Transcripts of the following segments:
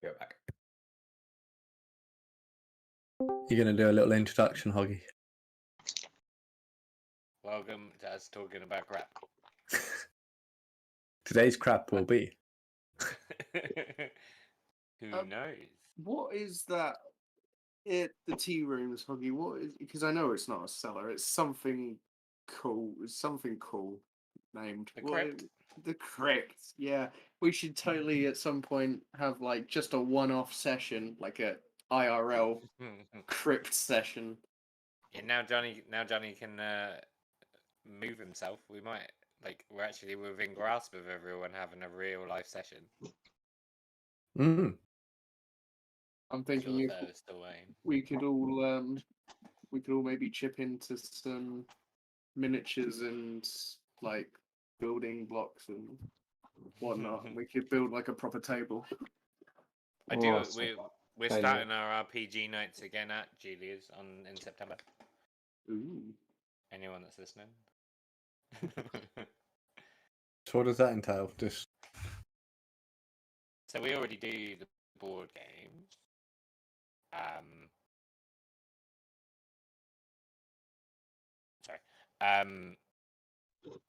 Go back. You're going to do a little introduction, Hoggy. Welcome to us talking about crap. Today's crap will be. Who knows? What is that? The tea rooms, Hoggy. What is? Because I know it's not a cellar. It's something cool. It's something cool named. The crypt. The crypt. Yeah, we should totally at some point have like just a one-off session, like a IRL crypt session. Yeah, now Johnny can move himself. We might we're actually within grasp of everyone having a real life session. Mm. I'm thinking if we could all maybe chip into some miniatures and like building blocks and whatnot. We could build like a proper table. We're starting our RPG nights again at Julia's in September. Ooh. Anyone that's listening. So what does that entail? So we already do the board games.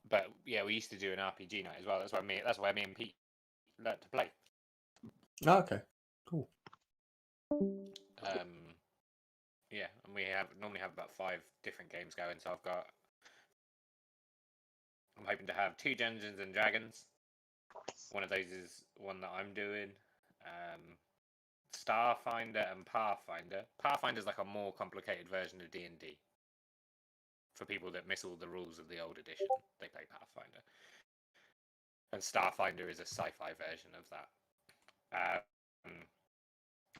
But yeah, we used to do an RPG night as well. That's why me and Pete learned to play. Oh, okay, cool. Yeah, and we normally have about 5 different games going. So I'm hoping to have 2 Dungeons and Dragons. One of those is one that I'm doing. Starfinder and Pathfinder. Pathfinder's like a more complicated version of D&D. For people that miss all the rules of the old edition, they play Pathfinder. And Starfinder is a sci-fi version of that.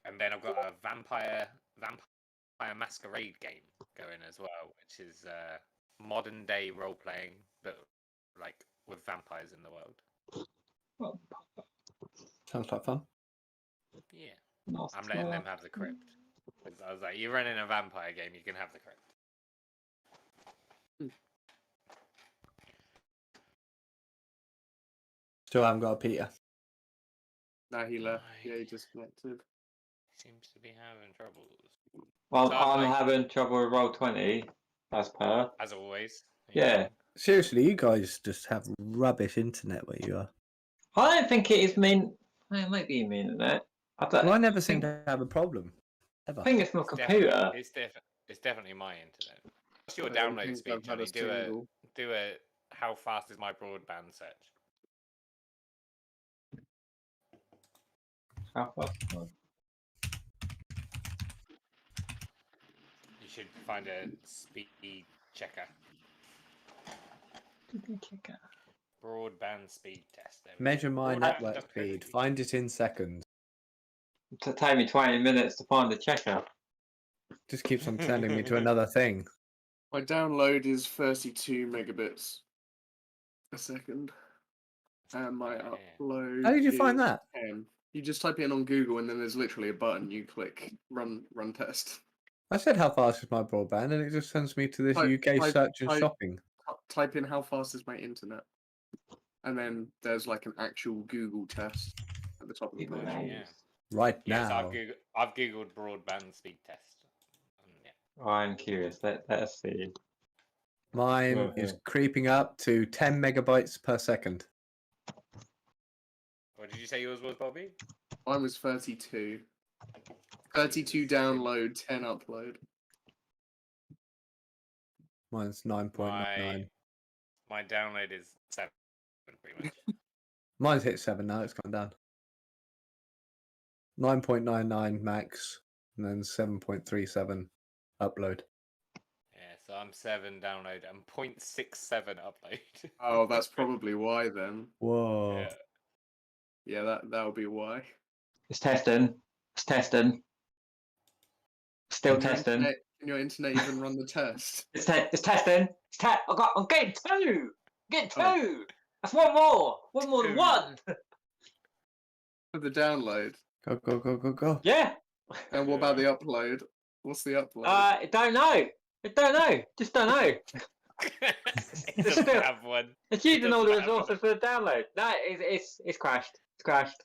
And then I've got a Vampire Masquerade game going as well, which is modern day role playing, but like with vampires in the world. Sounds like fun. Yeah, I'm letting them have the crypt. I was like, you're running a vampire game, you can have the crypt. Still haven't got a Peter. No, he left. Yeah, he disconnected. Seems to be having troubles. Well, so I'm having trouble with Roll20, as always. Yeah. Seriously, you guys just have rubbish internet where you are. I don't think it is mean. It might be mean internet. I never seem to have a problem. Ever. I think it's my computer. It's definitely my internet. What's your download speed, Johnny? Do a how fast is my broadband search? How fast? You should find a speed checker. Broadband speed test. Measure my network speed. Find it in seconds. To take me 20 minutes to find the checker. Just keeps on sending me to another thing. My download is 32 megabits a second. And my upload. How did you find that? 10. You just type it in on Google and then there's literally a button. You click run test. I said how fast is my broadband and it just sends me to this UK search and shopping. Type in how fast is my internet. And then there's like an actual Google test at the top of the page. Yeah. Right now. So I've Googled broadband speed test. Yeah. I'm curious. Let's see. Mine is creeping up to 10 megabytes per second. What did you say yours was, Bobby? Mine was 32. 32 download, 10 upload. Mine's 9.9. My download is 7, pretty much. Mine's hit 7 now, it's gone down. 9.99 max, and then 7.37 upload. Yeah, so I'm 7 download and 0.67 upload. Oh, that's probably why then. Whoa. Yeah, that'll be why. It's testing. Still testing. Can your internet even run the test? It's testing. I'm getting 2. Get 2. Oh. That's one more. One more than 1. For the download. Go. Yeah. And what about the upload? What's the upload? I don't know. Just don't know. It doesn't have one. It's using all the resources for the download. No, it's crashed. crashed.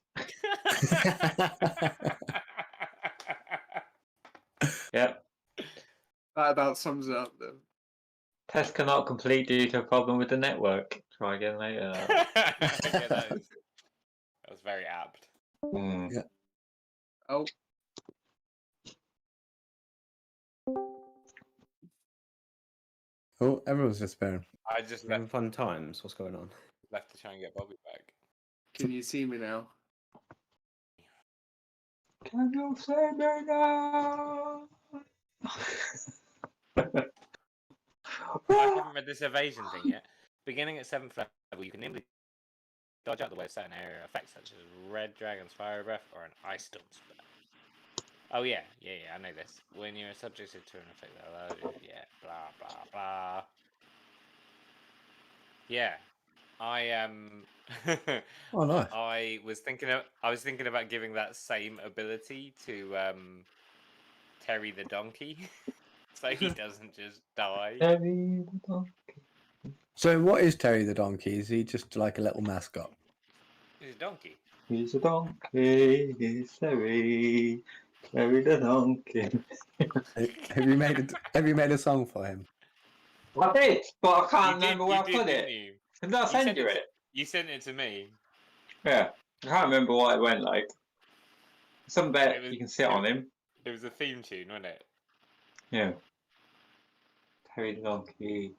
Yep. That about sums it up then. Test cannot complete due to a problem with the network. Try again later. Yeah, that was very apt. Mm. Yeah. Oh. Oh, everyone's despairing. I just Having fun times. What's going on? left to try and get Bobby back. Can you see me now? Can you say me now? I haven't read this evasion thing yet. Beginning at 7th level, you can nimbly dodge out the way of certain area effects such as red dragon's fire breath or an ice storm spell. Oh yeah, I know this. When you're subjected to an effect that allows you, blah blah blah. Yeah, I Oh, nice. I was thinking about giving that same ability to Terry the donkey, so he doesn't just die. So, what is Terry the donkey? Is he just like a little mascot? He's a donkey. He's a donkey, he's Terry. Terry the donkey. Have you made a song for him? I did, but I can't You remember did, where you I did, put didn't it. you? Did I send you it? You sent it to me. Yeah. I can't remember what it went like. Some bet It was- you can sit on him. It was a theme tune, wasn't it? Yeah. Terry the donkey.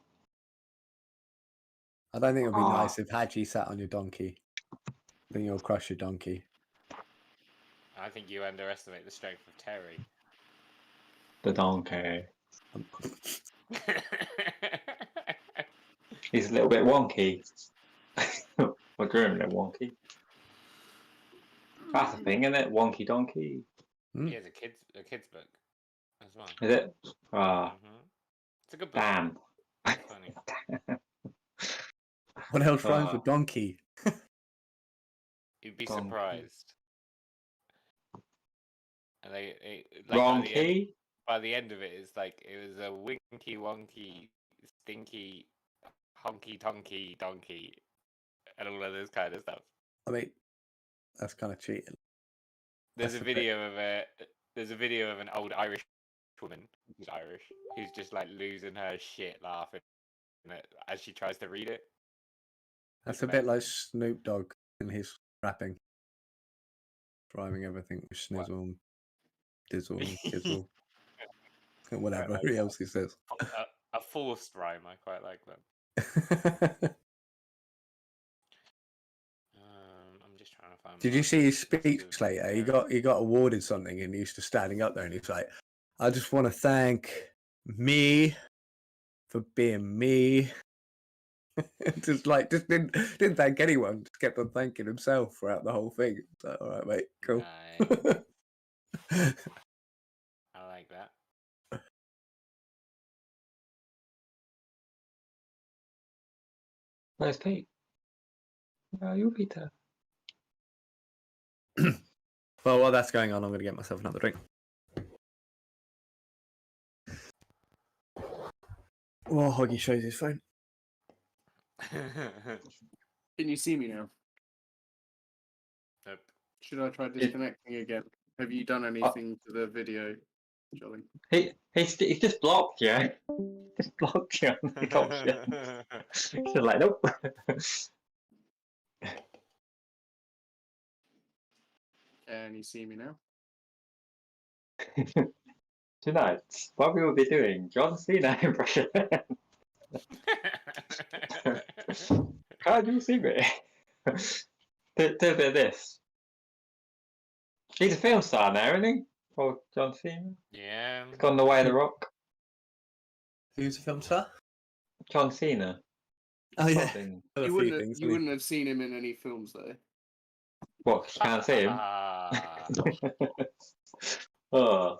I don't think it would be Ah. nice if Hadji sat on your donkey. I think you'll crush your donkey. I think you underestimate the strength of Terry. The donkey. He's a little bit wonky. I grew him a little wonky. That's a thing, isn't it? Wonky donkey. He has a kids book as well. Is it? Ah, It's a good book. damn. It's funny. What else rhymes Ah. with donkey? You'd be Donkey. surprised. And Wonky? by the end of it, it's like it was a winky wonky, stinky, honky tonky donkey, and all of this kind of stuff. I mean, that's kind of cheating. There's That's a a bit- video of an old Irish woman who's Irish, who's just like losing her shit laughing as she tries to read it. That's a bit like Snoop Dogg in his rapping. Rhyming everything with snizzle, dizzle, kizzle. Whatever else he says. A forced rhyme. I quite like that. I'm just trying to find. Did you see his speech later? He got awarded something, and he was just standing up there, and he's like, "I just want to thank me for being me." just didn't thank anyone. Just kept on thanking himself throughout the whole thing. So, all right, mate, cool. Nice. I like that. Where's Pete? Where are you, Peter? Well, while that's going on, I'm going to get myself another drink. Well, Hoggy shows his phone. Can you see me now? Nope. Should I try disconnecting again? Have you done anything to the video, Jolly? He's just blocked you. Just blocked you on the option. He's just like, nope. Can you see me now? Tonight, what we will be doing John Cena impression. Can't you see me? do a bit of this. He's a film star now, isn't he? Oh, John Cena. Yeah. He's gone the way of the Rock. Who's a film star? John Cena. Oh yeah. Something. You wouldn't have seen him in any films though. What? You can't see him. Oh.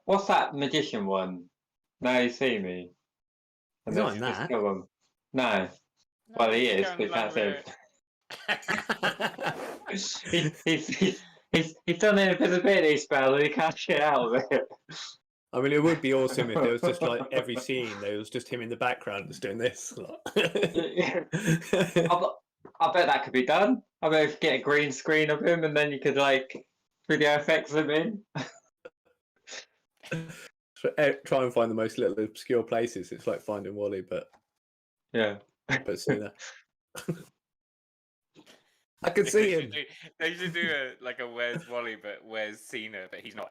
What's that magician one? Now you see me. He's not in that. No. Well, he is, but you Sounds can't like see him. He's done an invisibility spell and he can't get out of it. I mean, it would be awesome if there was just like every scene, there was just him in the background just doing this. I bet that could be done. I bet if you get a green screen of him and then you could like video effects him in. Try and find the most little obscure places. It's like Finding Wally, but Yeah. Cena. I can see him. They should do a Where's Wally, but Where's Cena, but he's not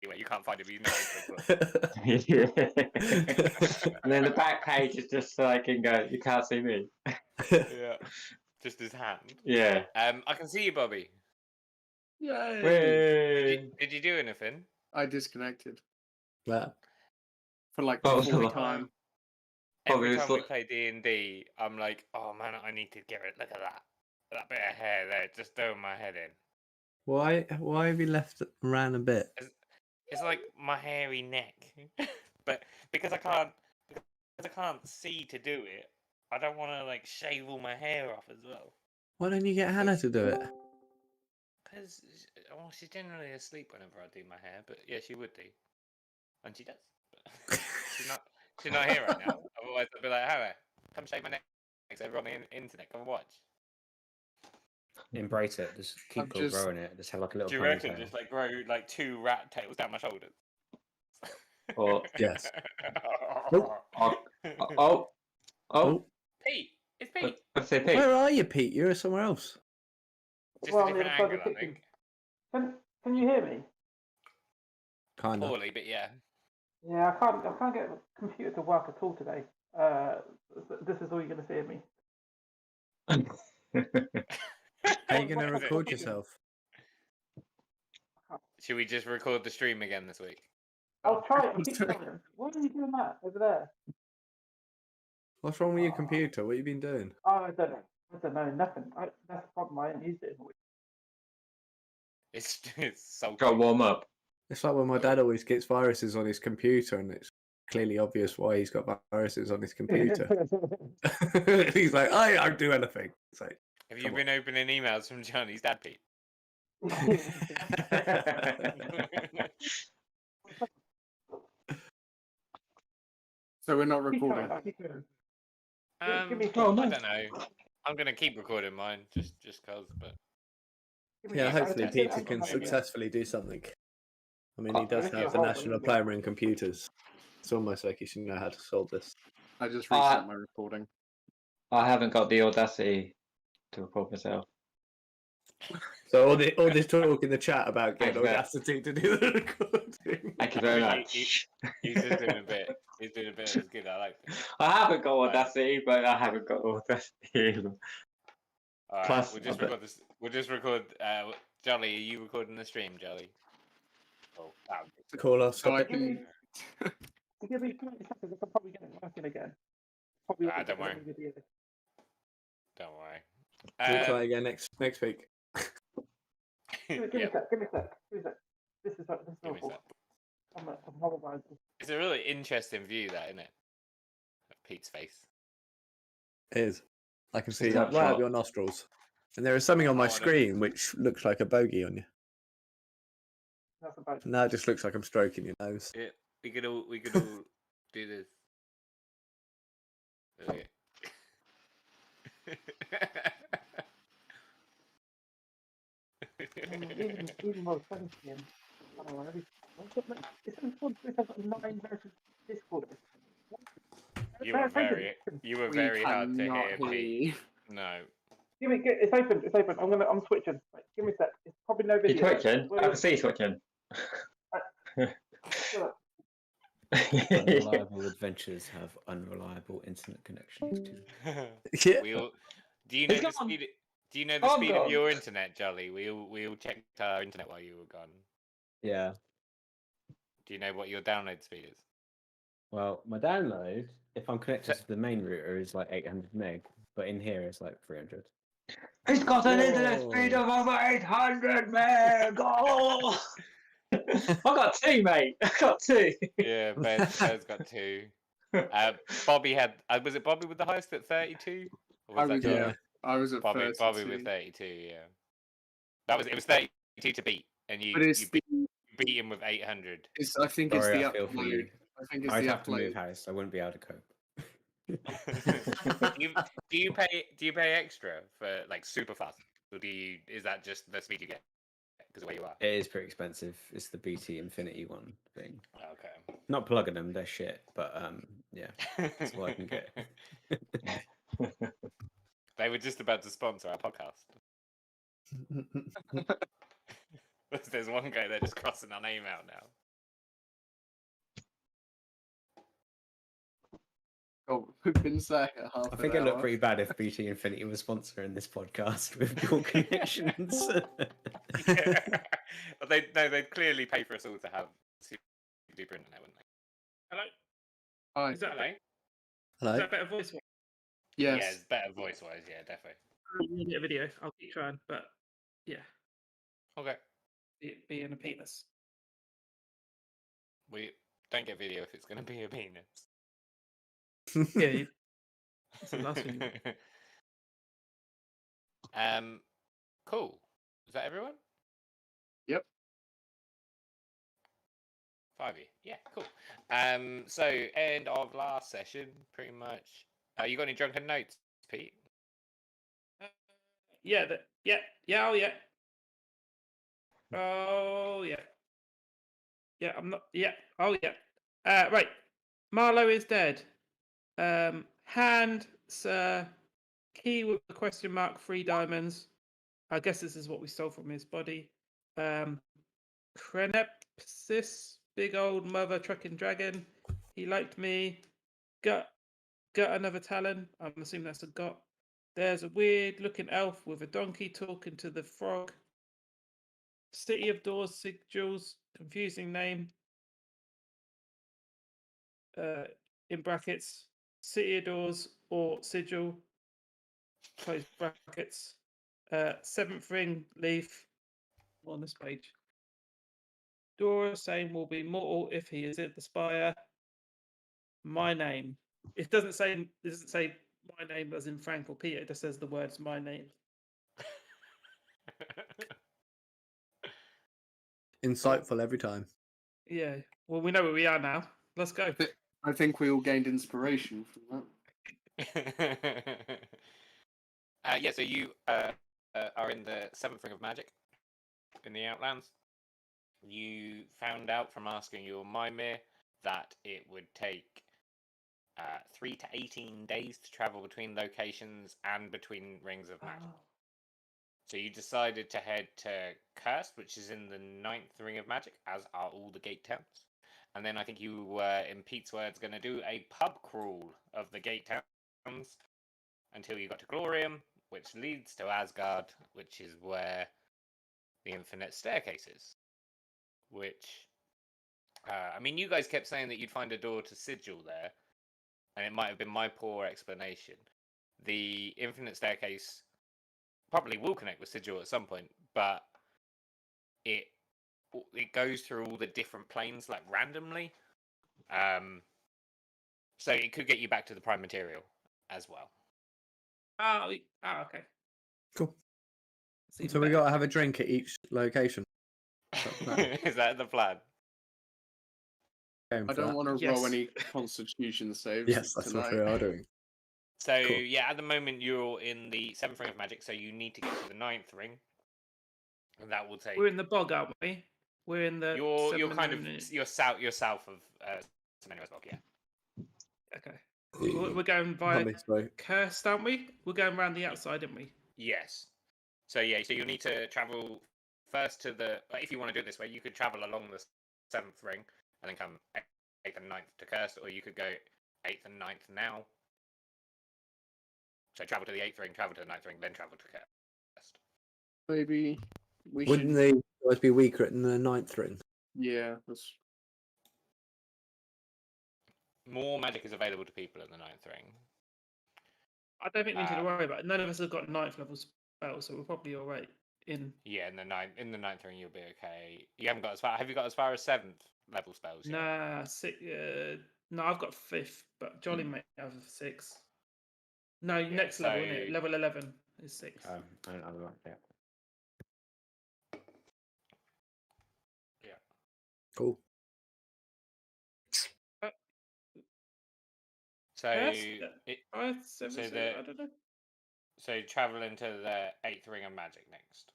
anywhere. You can't find him. He's not. Yeah. And then the back page is just so I can go, you can't see me. Yeah. Just his hand. Yeah. I can see you, Bobby. Yay! Did you do anything? I disconnected Yeah. for like Oh, the so fourth time. Every Bobby was time we like- play D&D, I'm like, oh man, I need to get it. Look at that. That bit of hair there, just throwing my head in. Why have you left ran a bit? It's like my hairy neck. But because I can't see to do it, I don't want to like shave all my hair off as well. Why don't you get Hannah to do it? Because she's generally asleep whenever I do my hair, but yeah, she would do, and she does. But she's not here right now. Otherwise, I'd be like, Hannah, come shave my neck so everyone on the internet can watch. Embrace it. Just keep growing it. Just have like a little. Do you reckon ponytail. just like grow like 2 rat tails down my shoulders? Or Yes. oh. Pete, it's Pete. Let's say Pete. Where are you, Pete? You're somewhere else. Just a different angle, I think. Can you hear me? Kind of. Poorly, but yeah. Yeah, I can't get the computer to work at all today. This is all you're going to see of me. How are you going to record yourself? Should we just record the stream again this week? I'll try it. Why are you doing that over there? What's wrong with your computer? What have you been doing? Oh, I don't know. Nothing. That's the problem. I haven't used it in a week. It's so Got to warm up. It's like when my dad always gets viruses on his computer, and it's clearly obvious why he's got viruses on his computer. He's like, I don't do anything. It's like, Have you been opening emails from Johnny's dad, Pete? So we're not recording. I Give me- don't know. I'm gonna keep recording mine, just cause. But yeah, hopefully Peter Peter can successfully do something. I mean, he does Yeah, have the hopefully. national player in computers. It's almost like he should know how to solve this. I just reset my recording. I haven't got the audacity to record myself. So all this talk in the chat about getting Thanks, audacity to do the recording. Thank you very much. He's just doing a bit. He's doing a bit. It's good. I like it. I haven't got audacity, but I haven't got audacity either. All right, Plus, we'll just record this. We'll just record. Jolly, are you recording the stream, Jolly? Oh, Call us. So I Give can. me 30 seconds. I'll probably get it working again. Probably Ah, don't worry. video. don't worry. We'll try again next week. Give me a sec. Give me a sec. This is Give me a awful. sec. I'm horrible. It's a really interesting view, that, isn't it? Of Pete's face. It is. I can see It's right not up shot. your nostrils. And there is something on my Oh, I don't- screen which looks like a bogey on you. That's about. No, it just looks like I'm stroking your nose. Yeah, we could all do this. Okay. Even more funny again. I don't know. It's important to have 9 versions of Discord. You were very hard to cannot hear, hear Pete. you. No. It's open. It's open. I'm switching. Wait, give me a sec. It's probably no You video. twitching? I can see you twitching. Unreliable adventures have unreliable internet connections too. Yeah. We all, do you know It's the gone. speed? Do you know the Oh, speed God. of your internet, Jolly? We all checked our internet while you were gone. Yeah. Do you know what your download speed is? Well, my download, if I'm connected to the main router, is like 800 meg, but in here it's like 300. He's got an internet Whoa. speed of over 800 meg! Oh! I got 2, mate. I got 2. Yeah, Ben's got 2. Bobby had. Was it Bobby with the highest at 32? Or I was was, that yeah. Jolly? I was at Bobby 32. with 32. Yeah. It was 32 to beat, and But it's you beat him with 800. I think it's Sorry, the I feel for upload. you. I think it's I'd the have to move upload. house. I wouldn't be able to cope. do you pay extra for like super fast, or is that just the speed you get because of where you are? It is pretty expensive. It's the BT Infinity one thing. Okay. Not plugging them, they're shit. But yeah, that's what I can get. They were just about to sponsor our podcast. There's one guy there just crossing our name out now. Oh, we've been saying it half I think an it looked hour. pretty bad if BT Infinity was sponsoring this podcast with your connections. Yeah. But they'd clearly pay for us all to have super duper internet, wouldn't they? Hello. Hi. Is that Hello. is Hello. that better voice? Yeah, Yes. it's better voice wise. Yeah, definitely. We need a video. I'll keep trying, but yeah, Okay. being a penis. We don't get video if it's going to be a penis. Yeah, that's the last thing. Cool. Is that everyone? Yep. 5 Yeah, cool. So end of last session, pretty much. You got any drunken notes, Pete? Yeah, oh yeah. Oh yeah. Yeah, I'm not. Yeah. Oh yeah. Right. Marlowe is dead. Hand, sir. Key with the question mark. 3 diamonds. I guess this is what we stole from his body. Crenepsis, big old mother trucking dragon. He liked me. Got another talon. I'm assuming that's a got. There's a weird looking elf with a donkey talking to the frog. City of Doors sigils, confusing name. In brackets, City of Doors or sigil, close brackets. 7th ring leaf on this page. Dora saying will be mortal if he is at the spire. My name. It doesn't say my name as in Frank or Peter. It just says the words my name. Insightful every time. Yeah. Well, we know where we are now. Let's go. I think we all gained inspiration from Yeah, so you are in the 7th ring of magic in the Outlands. You found out from asking your Mimir that it would take 3 to 18 days to travel between locations and between rings of magic. Oh. So you decided to head to Cursed, which is in the 9th ring of magic, as are all the gate towns. And then I think you were, in Pete's words, going to do a pub crawl of the gate towns until you got to Glorium, which leads to Asgard, which is where the infinite staircase is. Which, I mean, you guys kept saying that you'd find a door to Sigil there, and it might have been my poor explanation. The infinite staircase probably will connect with Sigil at some point, but it goes through all the different planes like randomly. So it could get you back to the prime material as well. Okay. Cool. That's So we better. got to have a drink at each location. Is that the plan? Going I for don't that. want to Yes. roll any Constitution saves. Yes, that's tonight. what we are doing. So Cool. yeah, at the moment you're in the 7th ring of magic, so you need to get to the 9th ring, and that will take. We're in the bog, aren't we? We're in the. You're kind of you're south of Semenya as well, yeah. Okay. We're going via Not me, sorry. Cursed, aren't we? We're going around the outside, aren't we? Yes. So yeah, so you'll need to travel first to the. If you want to do it this way, you could travel along the 7th ring and then come 8th and 9th to Cursed, or you could go 8th and 9th now. So travel to the 8th ring, travel to the 9th ring, then travel to Cursed. Maybe we Wouldn't should. they always be weaker in the 9th ring? Yeah, that's. More magic is available to people in the 9th ring. I don't think we need to worry about it. None of us have got 9th level spells, so we're probably all right. Yeah, in the 9th ring you'll be okay. You haven't got as far. Have you got as far as 7th level spells? Yet? Nah, no, I've got 5th, but Jolly may have 6th. No, Yeah, next level, isn't it? Level 11 is 6. I don't have that yet. Yeah. Cool. So I don't know. So travel into the 8th ring of magic next.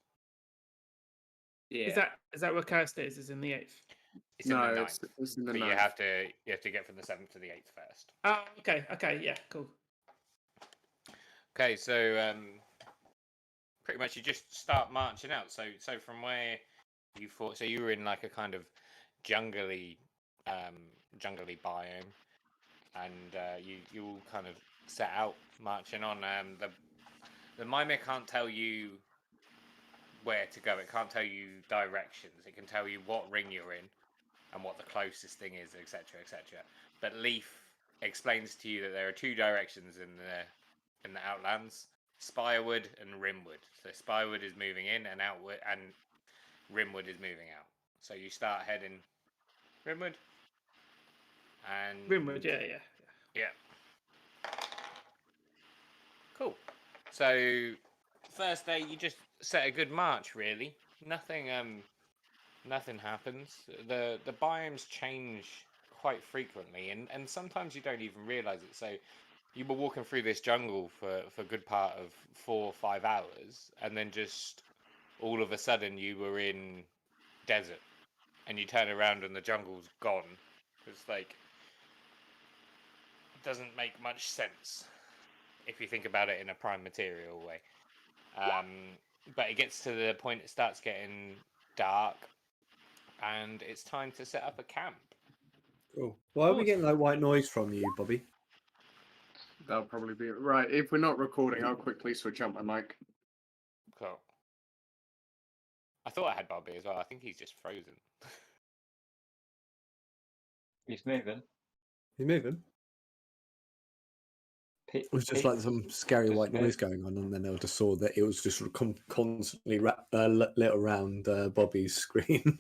Yeah. Is that where Cast is in the 8th? It's in the 9th. It's in the but 9th. you have to get from the 7th to the 8th first. Oh, okay, yeah, cool. Okay, so pretty much you just start marching out. So from where you thought, so you were in like a kind of jungly biome, and you all kind of set out marching on. The mimer can't tell you where to go. It can't tell you directions. It can tell you what ring you're in and what the closest thing is, etc., etc. But Leaf explains to you that there are 2 directions in the Outlands: Spirewood and Rimwood. So Spirewood is moving in and outward, and Rimwood is moving out. So you start heading Rimwood. And Rimwood, yeah. Cool. So first day, you just set a good march. Really, nothing happens. The biomes change quite frequently, and sometimes you don't even realize it. So you were walking through this jungle for a good part of 4 or 5 hours, and then just all of a sudden you were in desert, and you turn around and the jungle's gone. It's like, it doesn't make much sense if you think about it in a prime material way. But it gets to the point, it starts getting dark, and it's time to set up a camp. Cool. Why are we getting like white noise from you, Bobby? That'll probably be right. If we're not recording, I'll quickly switch on my mic. Cool. I thought I had Bobby as well. I think he's just frozen. He's moving. He's moving. It was just like some scary white noise going on, and then I just saw that it was just constantly lit around Bobby's screen.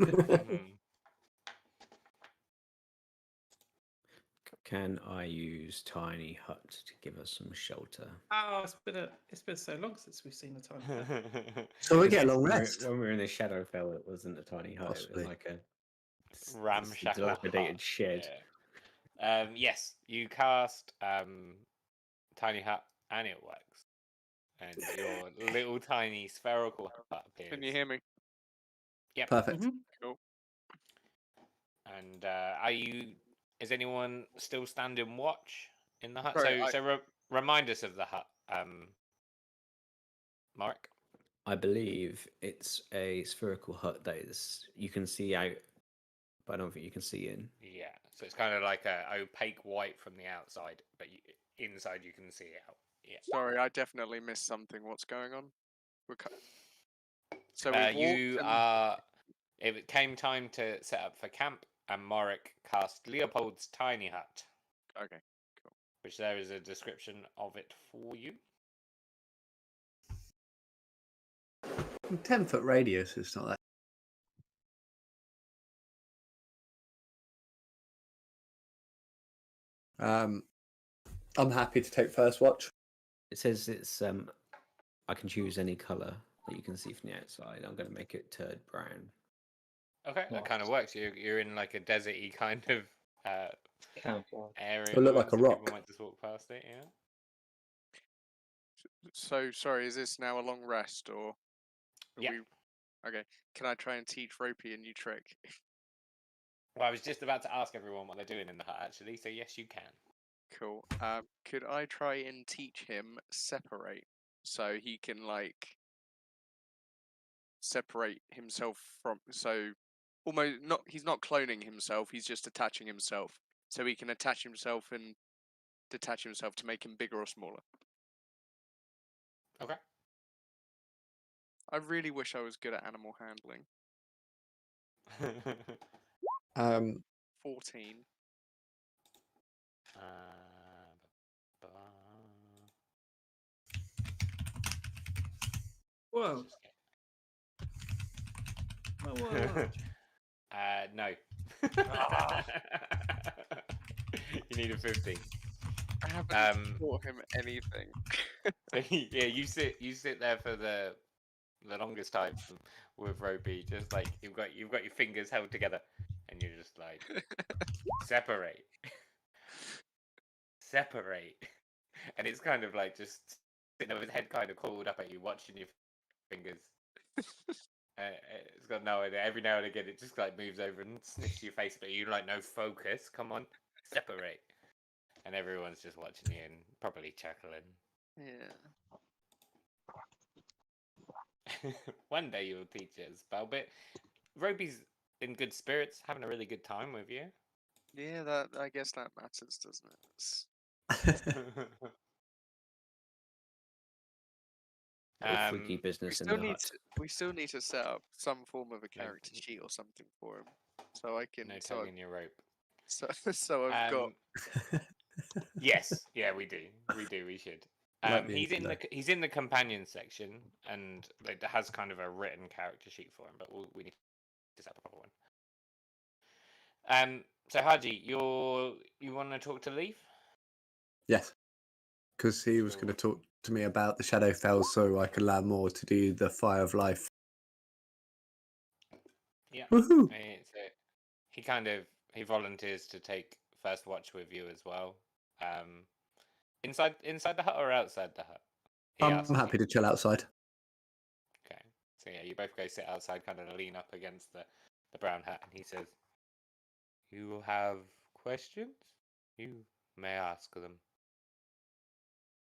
Can I use Tiny Hut to give us some shelter? Oh, it's been so long since we've seen the Tiny Hut. So we get a long rest. When we were in the Shadowfell, it wasn't a tiny hut. Possibly. It was like a ramshackle dilapidated shed. Yeah. Yes, you cast Tiny Hut and it works. And your little tiny spherical hut appears. Can you hear me? Yep. Perfect. Cool. And is anyone still standing watch in the hut? Sorry, Remind us of the hut, Mark. I believe it's a spherical hut that you can see out, but I don't think you can see in. Yeah, so it's kind of like a opaque white from the outside, but inside you can see out. Yeah. Sorry, I definitely missed something. What's going on? So it came time to set up for camp, and Morik cast Leopold's tiny hut. Okay, cool. Which there is a description of it for you. 10-foot radius is not that. I'm happy to take first watch. It says it's I can choose any color that you can see from the outside. I'm going to make it turd brown. Okay, that kind of works. You're in like a deserty kind of area. It'll look like a rock. People might just walk past it. Yeah. So sorry, is this now a long rest or? Yeah. Okay. Can I try and teach Ropey a new trick? Well, I was just about to ask everyone what they're doing in the hut, actually. So yes, you can. Cool. Could I try and teach him separate, so he can like separate himself from? So almost not. He's not cloning himself. He's just attaching himself, so he can attach himself and detach himself to make him bigger or smaller. Okay. I really wish I was good at animal handling. 14. Whoa. Whoa. No. You need a 15. I haven't taught him anything. Yeah, you sit there for the longest time with Ropey, just like you've got your fingers held together, and you're just like separate. separate. And it's kind of like just sitting there with his head kind of coiled up at you, watching your fingers. It's got no idea. Every now and again, it just like moves over and sniffs your face, but you like no focus. Come on, separate. And everyone's just watching you and probably chuckling. Yeah. One day you'll teach it a spell, but Roby's in good spirits, having a really good time with you. Yeah, that I guess that matters, doesn't it? Freaky business in still the need hut. we still need to set up some form of a character sheet or something for him, so I can No tongue in your rope. So I've got. Yes, yeah, we do. We should. He's in the companion section, and it has kind of a written character sheet for him, but we need to set up a proper one. So Haji, you want to talk to Leaf? Yes, because he was going to talk to me about the Shadowfell, so I could learn more to do the Fire of Life. Yeah. Woohoo! He volunteers to take first watch with you as well. Inside the hut or outside the hut? I'm happy to chill outside. Okay. So yeah, you both go sit outside, kind of lean up against the brown hut, and he says, "You have questions? You may ask them."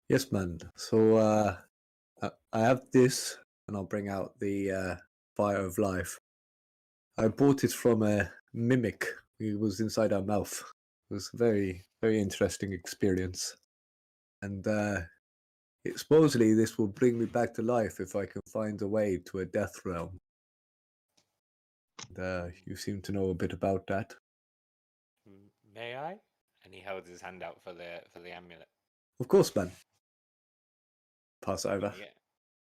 Yes, man. So I have this, and I'll bring out the Fire of Life. I bought it from a mimic. He was inside our mouth. It was a very, very interesting experience. And supposedly this will bring me back to life if I can find a way to a death realm. And, you seem to know a bit about that. May I? And he holds his hand out for the amulet. Of course, man. Pass it over. Yeah.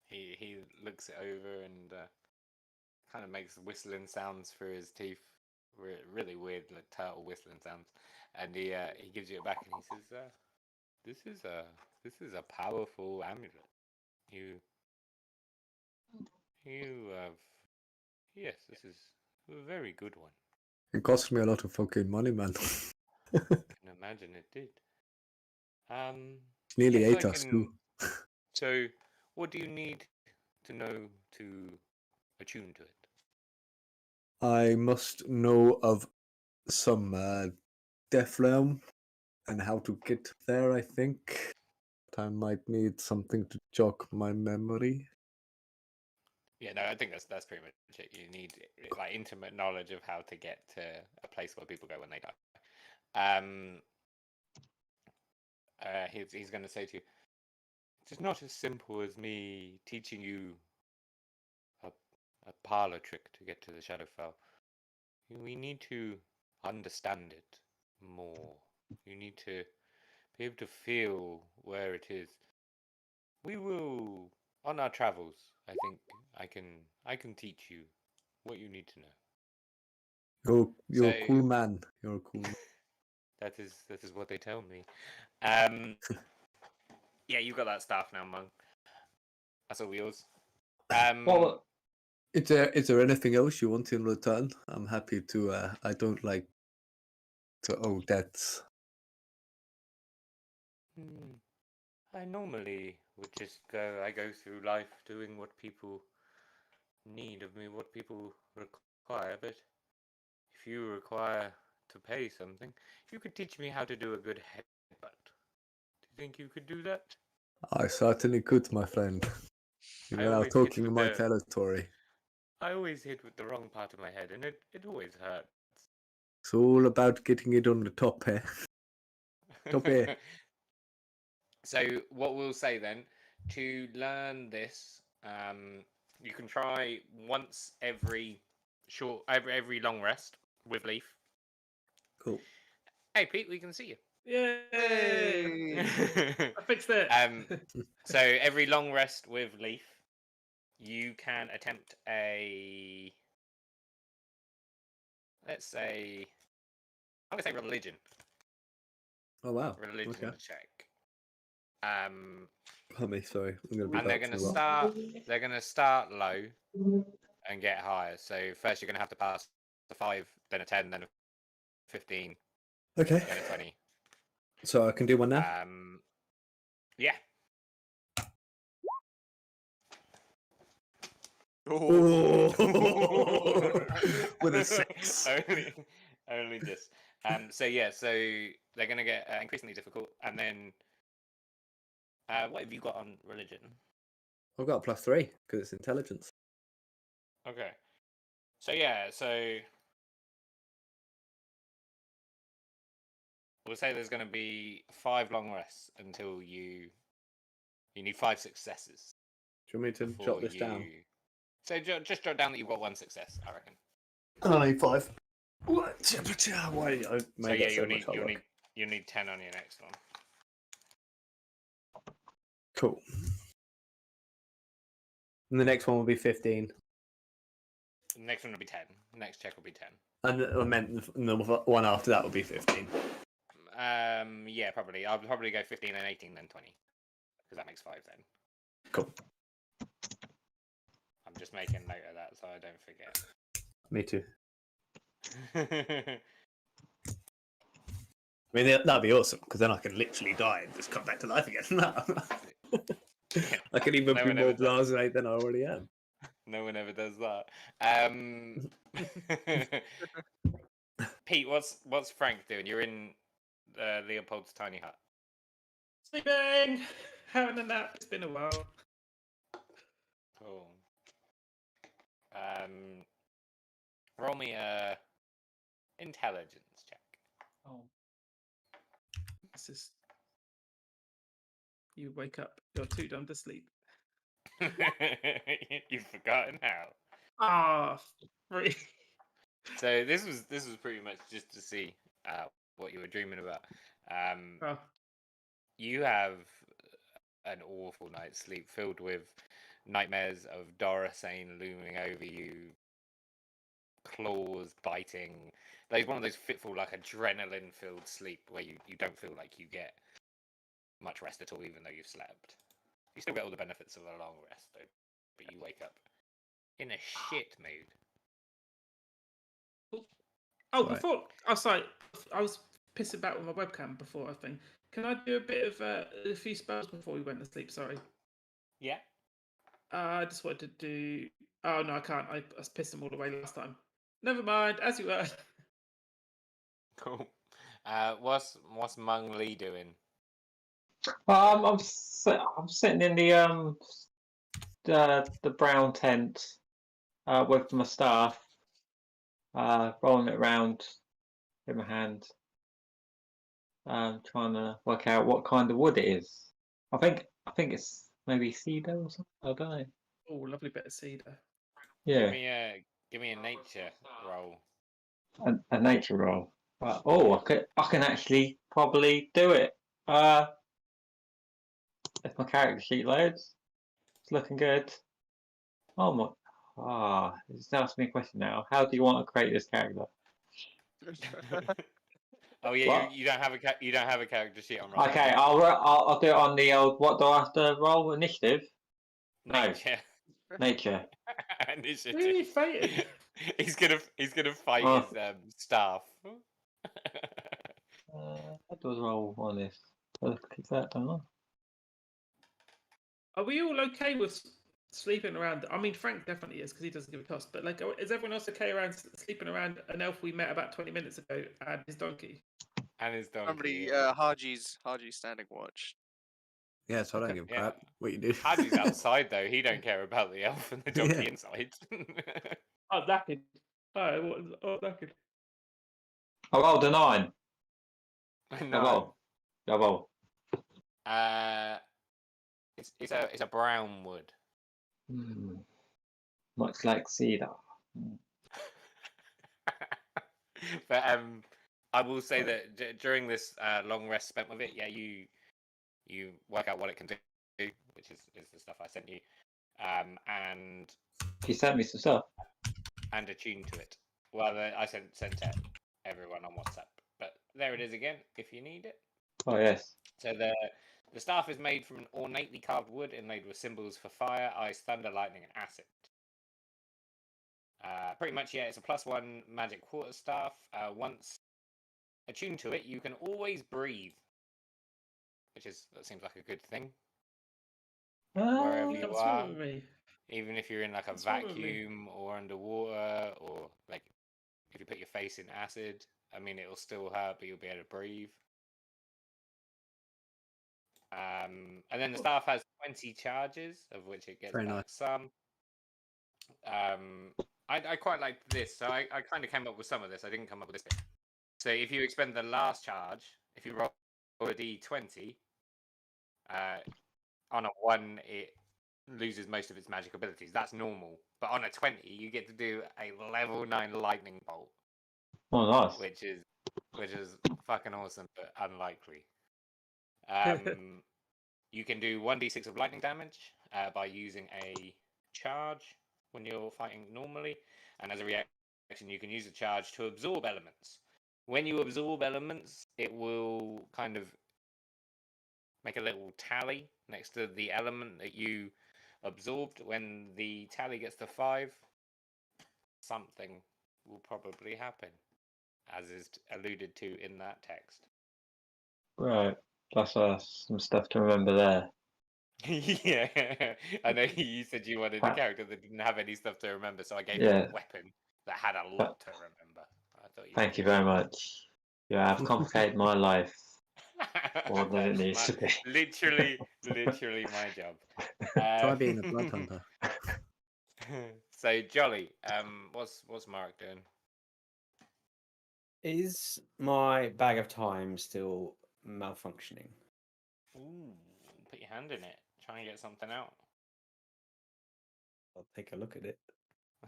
He looks it over and kind of makes whistling sounds through his teeth, really weird, like turtle whistling sounds. And he gives you it back, and he says, "This is a powerful amulet. You have yes, this is a very good one." It cost me a lot of fucking money, man. I can imagine it did. Nearly yes, ate us too. So, what do you need to know to attune to it? I must know of some death realm and how to get there, I think. But I might need something to jog my memory. Yeah, no, I think that's pretty much it. You need like intimate knowledge of how to get to a place where people go when they die. He's going to say to you, "It's not as simple as me teaching you a parlor trick to get to the Shadowfell. We need to understand it more. You need to be able to feel where it is. We will, on our travels, I think I can teach you what you need to know." You're a cool man. You're a cool man. That is what they tell me. Yeah, you got that staff now, Monk. That's all yours. Well, Is there anything else you want in return? I'm happy to. I don't like to owe debts. I normally would just go. I go through life doing what people need of me, what people require. But if you require to pay something, if you could teach me how to do a good headbutt, do you think you could do that? I certainly could, my friend. You're now talking in my territory. I always hit with the wrong part of my head, and it always hurts. It's all about getting it on the top here. Top here. So what we'll say then, to learn this, you can try once every long rest with Leaf. Cool. Hey Pete, we can see you. Yay! I fixed it. So every long rest with Leaf, you can attempt a, let's say, I'm gonna say religion. Oh wow. Religion check. Sorry. And they're gonna start low and get higher. So first you're gonna have to pass a 5, then a 10, then a 15, okay, then a 20. So I can do one now. Yeah. Oh. With a 6. only just. So yeah, so they're gonna get increasingly difficult, and then what have you got on religion? I've got a +3 because it's intelligence. Okay. So yeah, so we'll say there's gonna be 5 long rests until you need 5 successes. Do you want me to before jot this down? So just jot down that you've got 1 success, I reckon. I need 5. Why? So yeah, you'll need 10 on your next one. Cool. And the next one will be 15. The next one will be 10. The next check will be 10. And I meant the one after that will be 15. Yeah, probably. I'll probably go 15 and 18, then 20. Because that makes 5 then. Cool. I'm just making note of that so I don't forget. Me too. I mean, that'd be awesome, because then I can literally die and just come back to life again. I can even be more blasé than I already am. No one ever does that. Pete, what's Frank doing? You're in Leopold's tiny hut. Sleeping! Having a nap. It's been a while. Cool. Roll me a intelligence check. Oh. It's just... You wake up. You're too dumb to sleep. You've forgotten how. Ah, free. So this was pretty much just to see what you were dreaming about. You have an awful night's sleep filled with nightmares of Dorasane looming over you, claws biting. Like one of those fitful, like adrenaline-filled sleep where you don't feel like you get much rest at all, even though you've slept. You still get all the benefits of a long rest, though, but you wake up in a shit mood. Oh, right. Before I was like, I was pissing about with my webcam before. I think. Can I do a bit of a few spells before we went to sleep? Sorry. Yeah. I just wanted to do. Oh no, I can't. I pissed them all away last time. Never mind. As you were. Cool. What's Mung Lee doing? I'm sitting in the brown tent with my staff, rolling it around in my hand, trying to work out what kind of wood it is. I think it's maybe cedar or something. I don't know. Oh, lovely bit of cedar. Yeah. Give me a nature roll. A nature roll. Oh, I can actually probably do it. If my character sheet loads, it's looking good. Oh my! It's asking me a question now. How do you want to create this character? Oh yeah, you don't have a character sheet on. Right okay, I'll do it on the old. What do I have to roll? Initiative. Nature. No. Nature. Initiative. Really fighting. He's gonna fight his staff. How do I roll on this? Click that. Are we all okay with sleeping around? I mean, Frank definitely is because he doesn't give a toss. But like, is everyone else okay around sleeping around an elf we met about 20 minutes ago and his donkey? Somebody, Haji's standing watch. Yeah, so I don't give a crap what you do. Haji's outside though. He don't care about the elf and the donkey inside. Oh, knackered. Knackered. I rolled a 9. No. Double. It's a brown wood. Much like cedar. But I will say that during this long rest spent with it, yeah, you work out what it can do, which is the stuff I sent you, and you sent me some stuff and attune to it. Well, I sent to everyone on WhatsApp, but there it is again if you need it. Oh yes. So the staff is made from an ornately carved wood inlaid with symbols for fire, ice, thunder, lightning, and acid. Pretty much, yeah, it's a +1 magic quarterstaff. Once attuned to it, you can always breathe that seems like a good thing. Oh, Wherever you What's are, wrong with me? even if you're in like a What's wrong with me? vacuum or underwater, or like if you put your face in acid, I mean, it'll still hurt, but you'll be able to breathe. And then the staff has 20 charges, of which it gets Very back nice. some. I quite liked this, so I kind of came up with some of this. I didn't come up with this bit. So if you expend the last charge, if you roll a d20, on a 1, it loses most of its magic abilities. That's normal. But on a 20, you get to do a level 9 lightning bolt. Oh, nice. Which is fucking awesome, but unlikely. You can do 1d6 of lightning damage by using a charge when you're fighting normally, and as a reaction, you can use a charge to absorb elements. When you absorb elements, it will kind of make a little tally next to the element that you absorbed. When the tally gets to 5, something will probably happen, as is alluded to in that text. Right. That's some stuff to remember there. Yeah, I know you said you wanted a character that didn't have any stuff to remember, so I gave you Yeah. a weapon that had a lot to remember. I thought Thank you very much. You have complicated my life more than it needs to be. Literally my job. Try being a blood hunter. So Jolly, what's Mark doing? Is my bag of time still malfunctioning? Ooh, put your hand in it. Try and get something out. I'll take a look at it.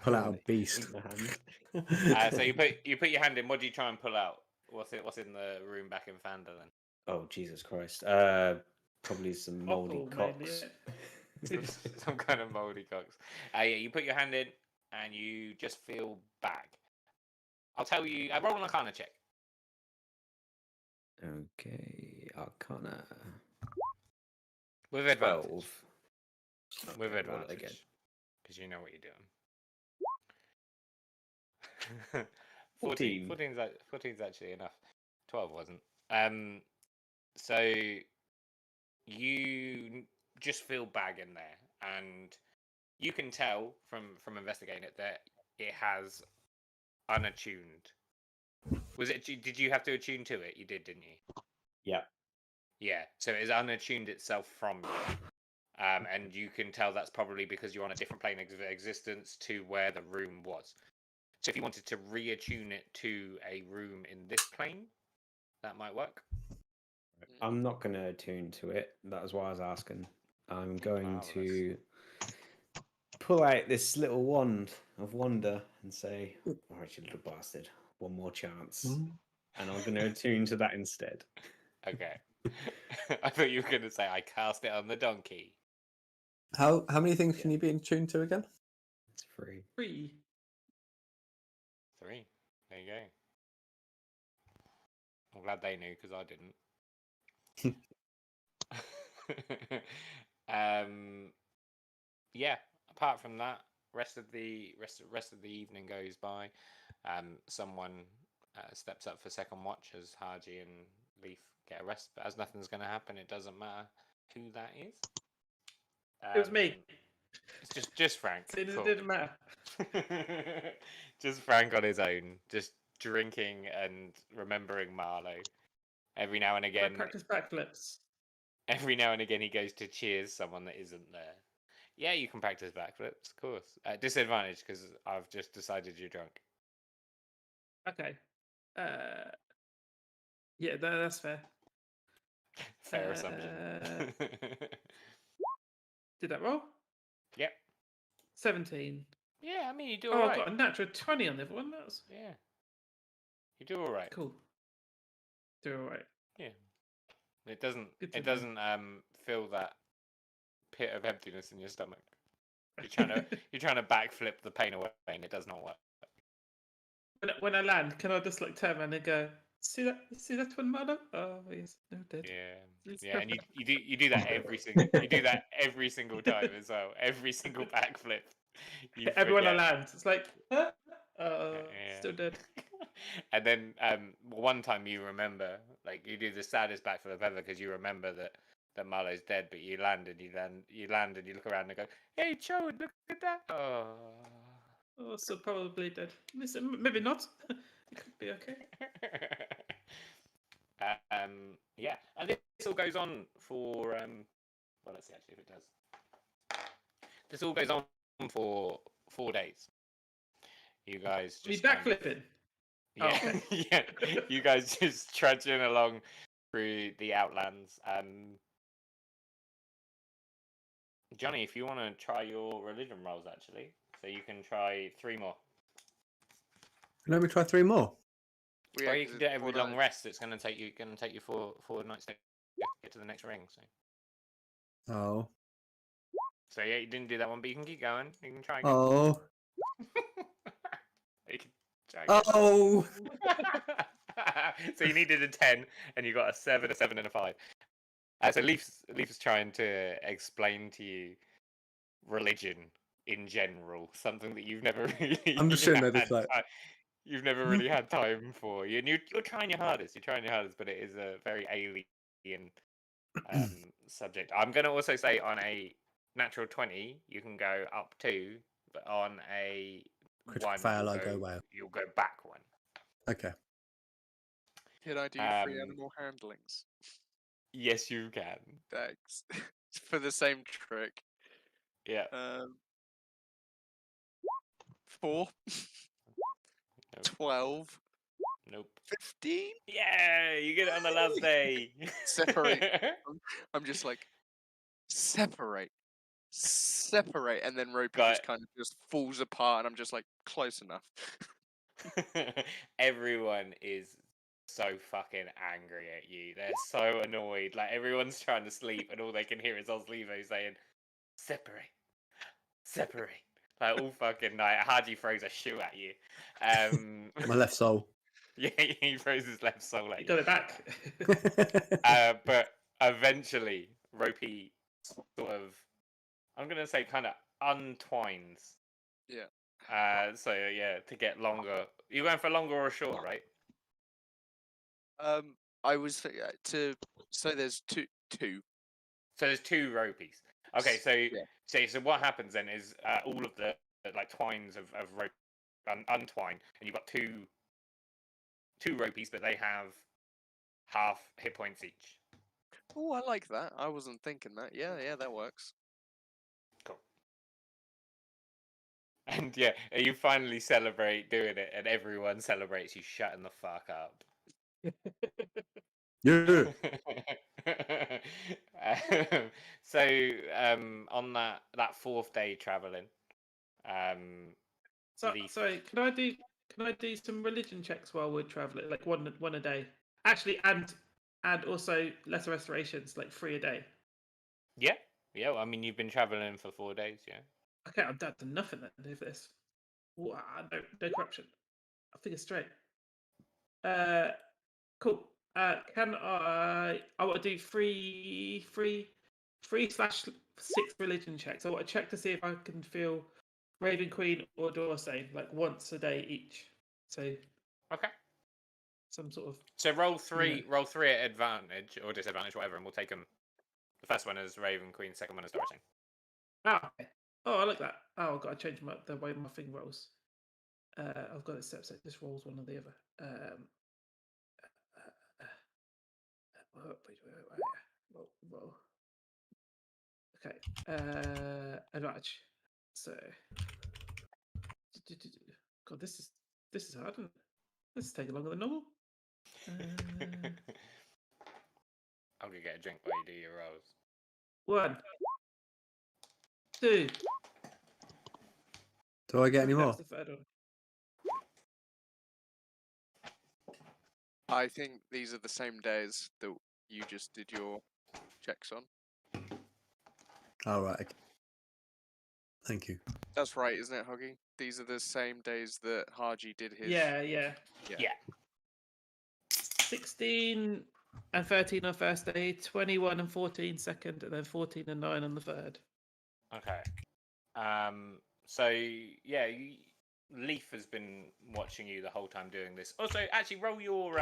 Pull out a beast. In my hand. So you put your hand in. What do you try and pull out? What's in the room back in Fandolin? Oh Jesus Christ! Probably some moldy Offal, mainly, cocks. Some kind of moldy cocks. Yeah, you put your hand in and you just feel back. I'll tell you. Roll an Arcana check. Okay, Arcana. With advantage. 12. With Okay, roll it again. advantage. Because you know what you're doing. 14. 14's actually enough. 12 wasn't. So you just feel bag in there, and you can tell from investigating it that it has unattuned. Was it? Did you have to attune to it? You did, didn't you? Yeah. Yeah. So it has unattuned itself from you. And you can tell that's probably because you're on a different plane of existence to where the room was. So if you wanted to reattune it to a room in this plane, that might work. I'm not going to attune to it. That was why I was asking. I'm going to pull out this little wand of wonder and say, "All right, you little bastard, one more chance," and I'm going to attune to that instead. Okay. I thought you were going to say I cast it on the donkey. How many things can you be in tune to again? It's free. 3. 3. There you go. I'm glad they knew because I didn't. Yeah. Apart from that, rest of the evening goes by. Someone steps up for second watch as Haji and Leaf get a rest, but as nothing's going to happen, it doesn't matter who that is. It was me. It's just Frank. It Cool. didn't matter. Just Frank on his own, just drinking and remembering Marlowe. Every now and again, I practice backflips. Every now and again, he goes to cheers someone that isn't there. Yeah, you can practice backflips, of course. At disadvantage because I've just decided you're drunk. Okay. Yeah, that's fair. Fair assumption. Did that roll? Yep. 17. Yeah, I mean you do Oh, alright. I got a natural 20 on the other one. That was Yeah. You do alright. cool. Do alright. Yeah. It doesn't. Good to It know. doesn't fill that pit of emptiness in your stomach. You're trying to backflip the pain away, and it does not work. When I land, can I just like turn around and go, see that one, mother? Oh, he's no dead. Yeah, and you do that every single time as well. Every single backflip. Everyone I forget. land, it's like, still dead. And then one time you remember Like you do the saddest backflip ever because you remember that Marlowe's dead, but you land and you look around and go, "Hey, Joe, look at that!" Oh, so probably dead. Listen, maybe not. It could be okay. Yeah, and this all goes on for well, let's see actually if it does. This all goes on for 4 days. You guys Are you just kind of- backflipping? yeah, Oh, okay. yeah. You guys just trudging along through the outlands. Johnny, if you want to try your religion rolls, actually, so you can try 3 more. Let me try 3 more. Or you can do it every long rest. It's going to take you 4 nights to get to the next ring. So. Oh. So yeah, you didn't do that one, but you can keep going. You can try again. Oh. You can try again. Oh. So you needed a 10, and you got a 7, a 7, and a 5. So Leaf's trying to explain to you religion in general, something that you've never really. I'm just sitting there, just like. You've never really had time for. And you're trying your hardest. You're trying your hardest, but it is a very alien subject. I'm going to also say on a natural 20, you can go up 2, but on a Critical 1, fail, I go well. you'll go back 1. Okay. Can I do 3 animal handlings? Yes, you can. Thanks. For the same trick. Yeah. 4. Nope. 12. Nope. 15. Yeah, you get it on the last day. Separate. I'm just like, separate, and then Ropey just kind of just falls apart, and I'm just like, close enough. Everyone is so fucking angry at you. They're so annoyed. Like everyone's trying to sleep, and all they can hear is Oslevo saying, "Separate, separate." Like all fucking night. Haji throws a shoe at you. My left soul. Yeah, he throws his left soul at you. You got it back. But eventually, Ropey sort of, I'm gonna say, kind of untwines. Yeah. So yeah, to get longer. You going for longer or short, right? I was to. So there's two. So there's 2 ropies. Okay, so what happens then is all of the like twines of rope untwine, and you've got two ropies, but they have half hit points each. Oh, I like that. I wasn't thinking that. Yeah, that works. Cool. And yeah, you finally celebrate doing it, and everyone celebrates you shutting the fuck up. Yeah. So on that 4th day traveling, Sorry, can I do some religion checks while we're traveling, like one a day? Actually, and also lesser restorations, like 3 a day. Yeah. Well, I mean, you've been traveling for 4 days, yeah. Okay, I'm down to nothing then. If this, no corruption. I think it's straight. Cool. Can I want to do 3/6 religion checks. I want to check to see if I can feel Raven Queen or Dorsey like once a day each. So Okay. some sort of. So roll 3 at advantage or disadvantage, whatever, and we'll take them. The first one is Raven Queen, second one is Dorsey. Oh, okay. Oh, I like that. Oh, I've got to change the way my thing rolls. I've got it set so it just rolls one or the other. Roll. Okay. Advantage. So. God, this is hard. Isn't it? This is taking longer than normal. I'm gonna get a drink while you do your rolls. 1, 2. Do I get any more? That's the third one. I think these are the same days that you just did your checks on. All right. Okay. Thank you. That's right, isn't it, Huggy? These are the same days that Haji did his. Yeah. 16 and 13 on first day, 21 and 14 second, and then 14 and 9 on the third. Okay. So yeah, Leaf has been watching you the whole time doing this. Also, actually, roll your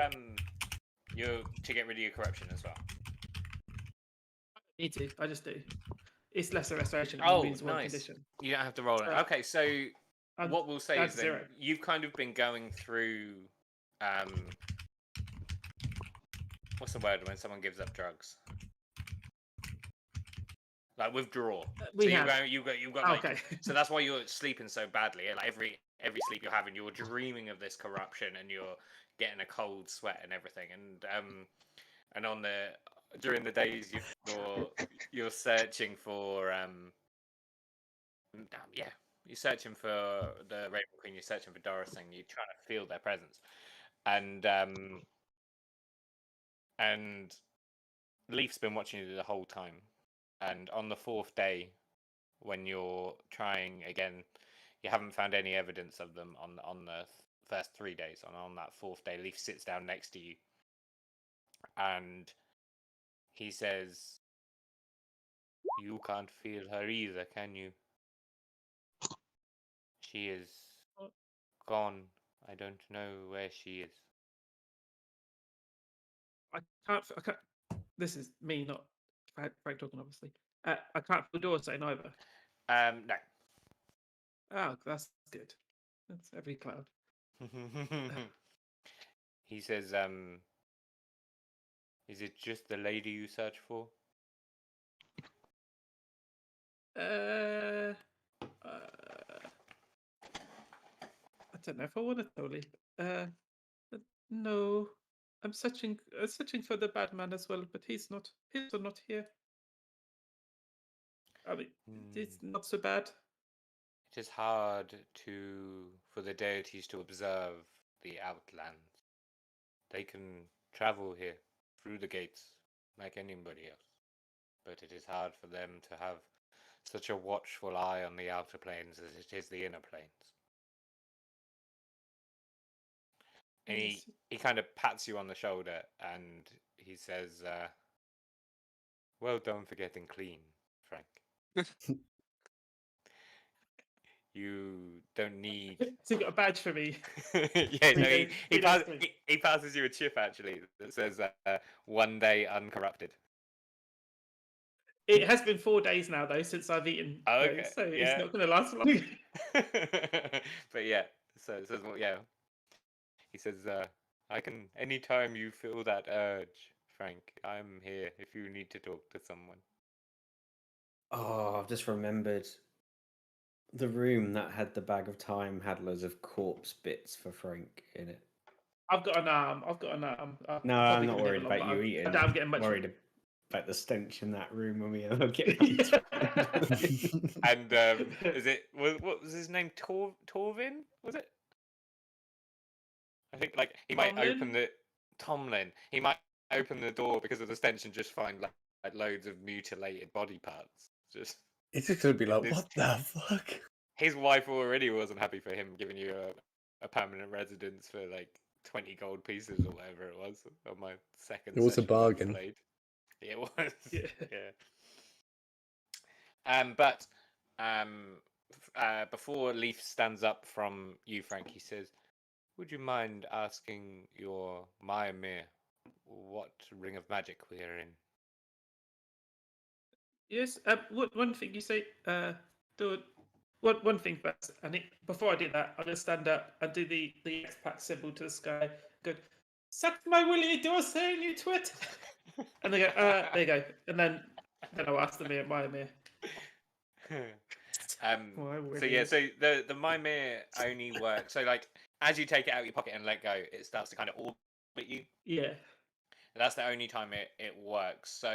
You're to get rid of your corruption as well. Need to. I just do. It's lesser restoration. It Oh, means one nice. condition. You don't have to roll it. So, Okay, so what we'll say that's is then 0. you've kind of been going through what's the word when someone gives up drugs? Like withdrawal. We so have. you've got like, Okay. so that's why you're sleeping so badly. Like every sleep you're having, you're dreaming of this corruption and you're getting a cold sweat and everything. And on the during the days you're searching for you're searching for the Raven Queen, you're searching for Doris, and you're trying to feel their presence. And Leaf's been watching you the whole time. And on the 4th day, when you're trying again, you haven't found any evidence of them on the first 3 days. And on that 4th day, Leaf sits down next to you, and he says, "You can't feel her either, can you? She is gone. I don't know where she is." I can't. This is me, not Frank talking, obviously. I can't feel Doris saying either. No. Oh, that's good. That's every cloud. He says, "Is it just the lady you search for?" I don't know if I want to tell Lee. No, I'm searching for the bad man as well, but he's not here. I mean, it's not so bad. It is hard for the deities to observe the outlands. They can travel here through the gates like anybody else, but it is hard for them to have such a watchful eye on the outer planes as it is the inner planes. And he kind of pats you on the shoulder and he says, "Well done for getting clean, Frank. You don't need..." So you got a badge for me. Yeah, no, he passes you a chip actually that says 1 day uncorrupted. It has been 4 days now though since I've eaten those, so it's not going to last long. But yeah, so it says, well, yeah. He says, "I can anytime you feel that urge, Frank, I'm here if you need to talk to someone." Oh, I've just remembered. The room that had the bag of time had loads of corpse bits for Frank in it. I've got an arm. No, I'm not worried about you eating. I'm getting much worried about the stench in that room when we ever get. And is it what was his name? Torvin? Was it? I think like he might open the Tomlin. He might open the door because of the stench and just find like loads of mutilated body parts. It's just gonna be like, what the fuck? His wife already wasn't happy for him giving you a permanent residence for like 20 gold pieces or whatever it was on my second. It was a bargain. Yeah, it was. Yeah. But before Leaf stands up from you, Frank, he says, "Would you mind asking your Maiamir what ring of magic we are in?" Yes. One thing you say. One thing first, and before I do that, I'm gonna stand up and do the X-Pac symbol to the sky. Good. Suck my willy, do I say you twit? And they go, there you go. And then I'll ask them at Maiamir. So yeah, so the Maiamir only works. So like as you take it out of your pocket and let go, it starts to kind of orbit you. Yeah. That's the only time it works. So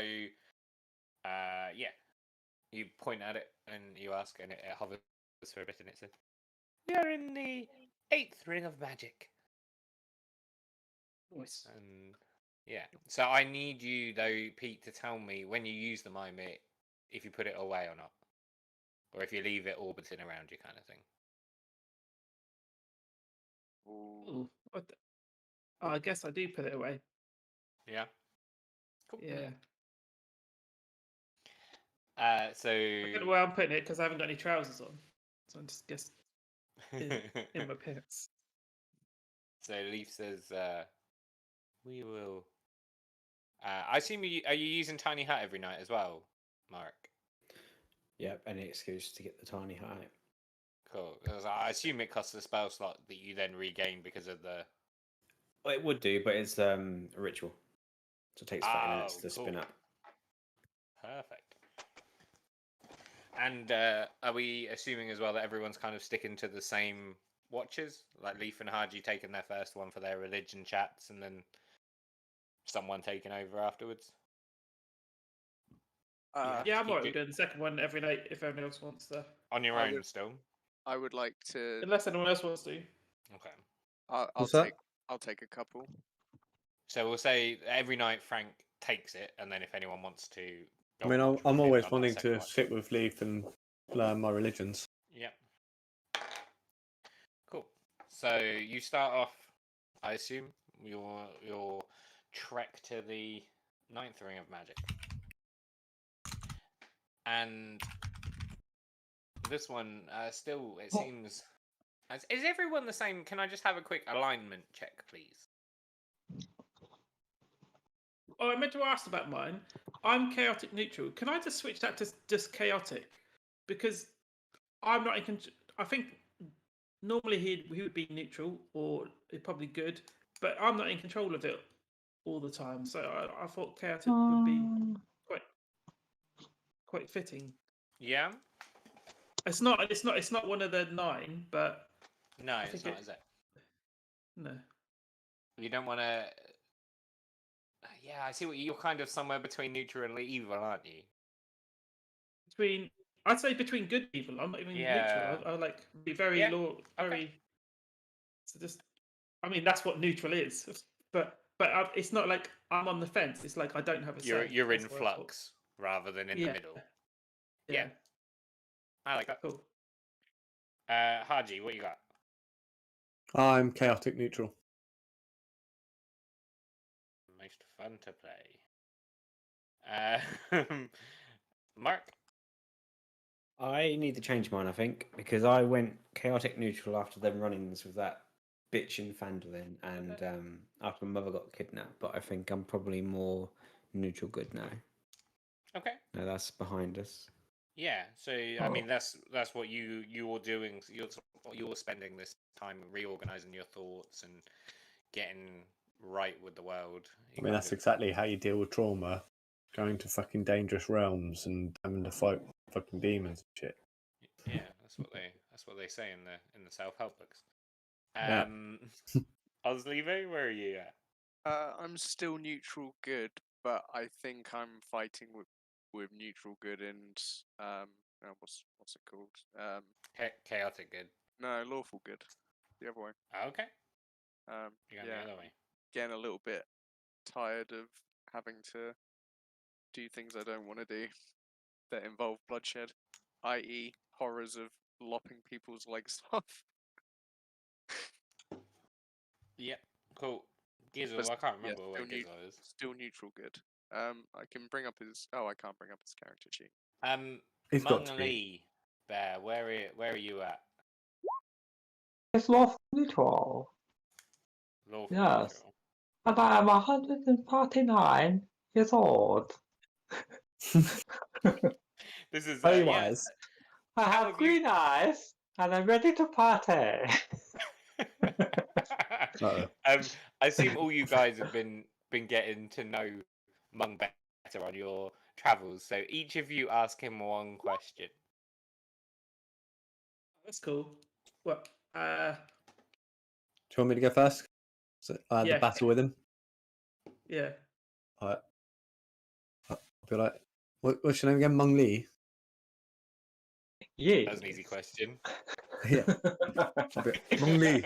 yeah, you point at it and you ask, and it hovers for a bit, and it says, "You're in the 8th ring of magic." Nice. And yeah, so I need you though, Pete, to tell me when you use the Maiamir if you put it away or not, or if you leave it orbiting around you, kind of thing. Ooh, I guess I do put it away. Yeah. Cool. Yeah. So I don't know where I'm putting it because I haven't got any trousers on, so I'm just guessing in my pants. So Leaf says, "We will I assume are you using Tiny Hut every night as well, Mark? Yep, any excuse to get the tiny hut. Cool. Because I assume it costs a spell slot that you then regain because of the. Well, it would do, but it's a ritual, so it takes 30 minutes to spin up. Perfect. And are we assuming as well that everyone's kind of sticking to the same watches? Like Leaf and Haji taking their first one for their religion chats, and then someone taking over afterwards? Yeah, I'm alright with doing the second one every night if anyone else wants to. On your own still? I would like to. Unless anyone else wants to. Okay. I'll take a couple. So we'll say every night Frank takes it, and then if anyone wants to. I mean, I'm always wanting to sit with Leaf and learn my religions. Yep. Cool. So you start off, I assume, your trek to the 9th ring of magic. And this one, still, it seems... Is everyone the same? Can I just have a quick alignment check, please? Oh, I meant to ask about mine. I'm chaotic neutral. Can I just switch that to just chaotic? Because I'm not in control. I think normally he would be neutral or probably good, but I'm not in control of it all the time. So I thought chaotic would be quite fitting. Yeah. It's not one of the 9, but no, it's not, is it? No. You don't want to. Yeah, I see what you're kind of somewhere between neutral and evil, aren't you? I'd say between good and evil. I'm not even neutral. I like be very low, very. So just, I mean, that's what neutral is. But it's not like I'm on the fence. It's like I don't have a say. You're in flux rather than in the middle. Yeah. I like that. Cool. Haji, what you got? I'm chaotic neutral. Most fun to play. Mark? I need to change mine, I think, because I went chaotic neutral after them runnings with that bitch in Fandolin, and after my mother got kidnapped. But I think I'm probably more neutral good now. Okay. No, that's behind us. Yeah. So I mean, that's what you're doing. You're spending this time reorganizing your thoughts and getting right with the world. I mean, that's exactly how you deal with trauma. Going to fucking dangerous realms and having to fight fucking demons and shit. Yeah, that's what they say in the self-help books. Yeah. Oslevo, where are you at? I'm still neutral good, but I think I'm fighting with neutral good and what's it called? Chaotic good. No, lawful good. The other way. Okay. Yeah. The other way. Getting a little bit tired of having to do things I don't want to do that involve bloodshed, i.e., horrors of lopping people's legs off. Yep. Cool. Gizzle, I can't remember where Gizzle is. Still neutral good. I can bring up his. Oh, I can't bring up his character sheet. He's got Mung Lee, Bear, where are you at? It's lawful neutral. Lawful Yes. neutral. And I am 149 years old. This is very wise. I have green eyes and I'm ready to party. I assume all you guys have been getting to know Mung better on your travels, so each of you ask him one question. That's cool. What? Do you want me to go first? So I had the battle with him. Yeah. All right. I'll be like, what's your name again? Mung Lee? Yeah. That's an easy question. Yeah. Mung Lee,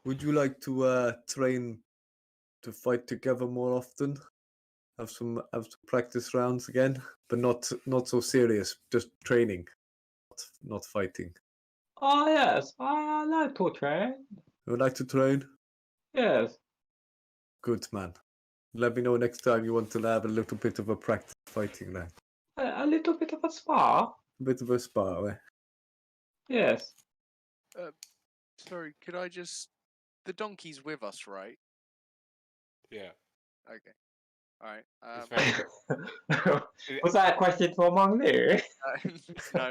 would you like to train to fight together more often? Have some practice rounds again, but not so serious. Just training, not fighting. Oh yes, I like to train. You would like to train? Yes. Good man. Let me know next time you want to have a little bit of a practice fighting then. A little bit of a spa. A bit of a spa, eh? Yes. Sorry, could I just... The donkey's with us, right? Yeah. Okay. All right. It's very... Was that a question for Among Lu? No,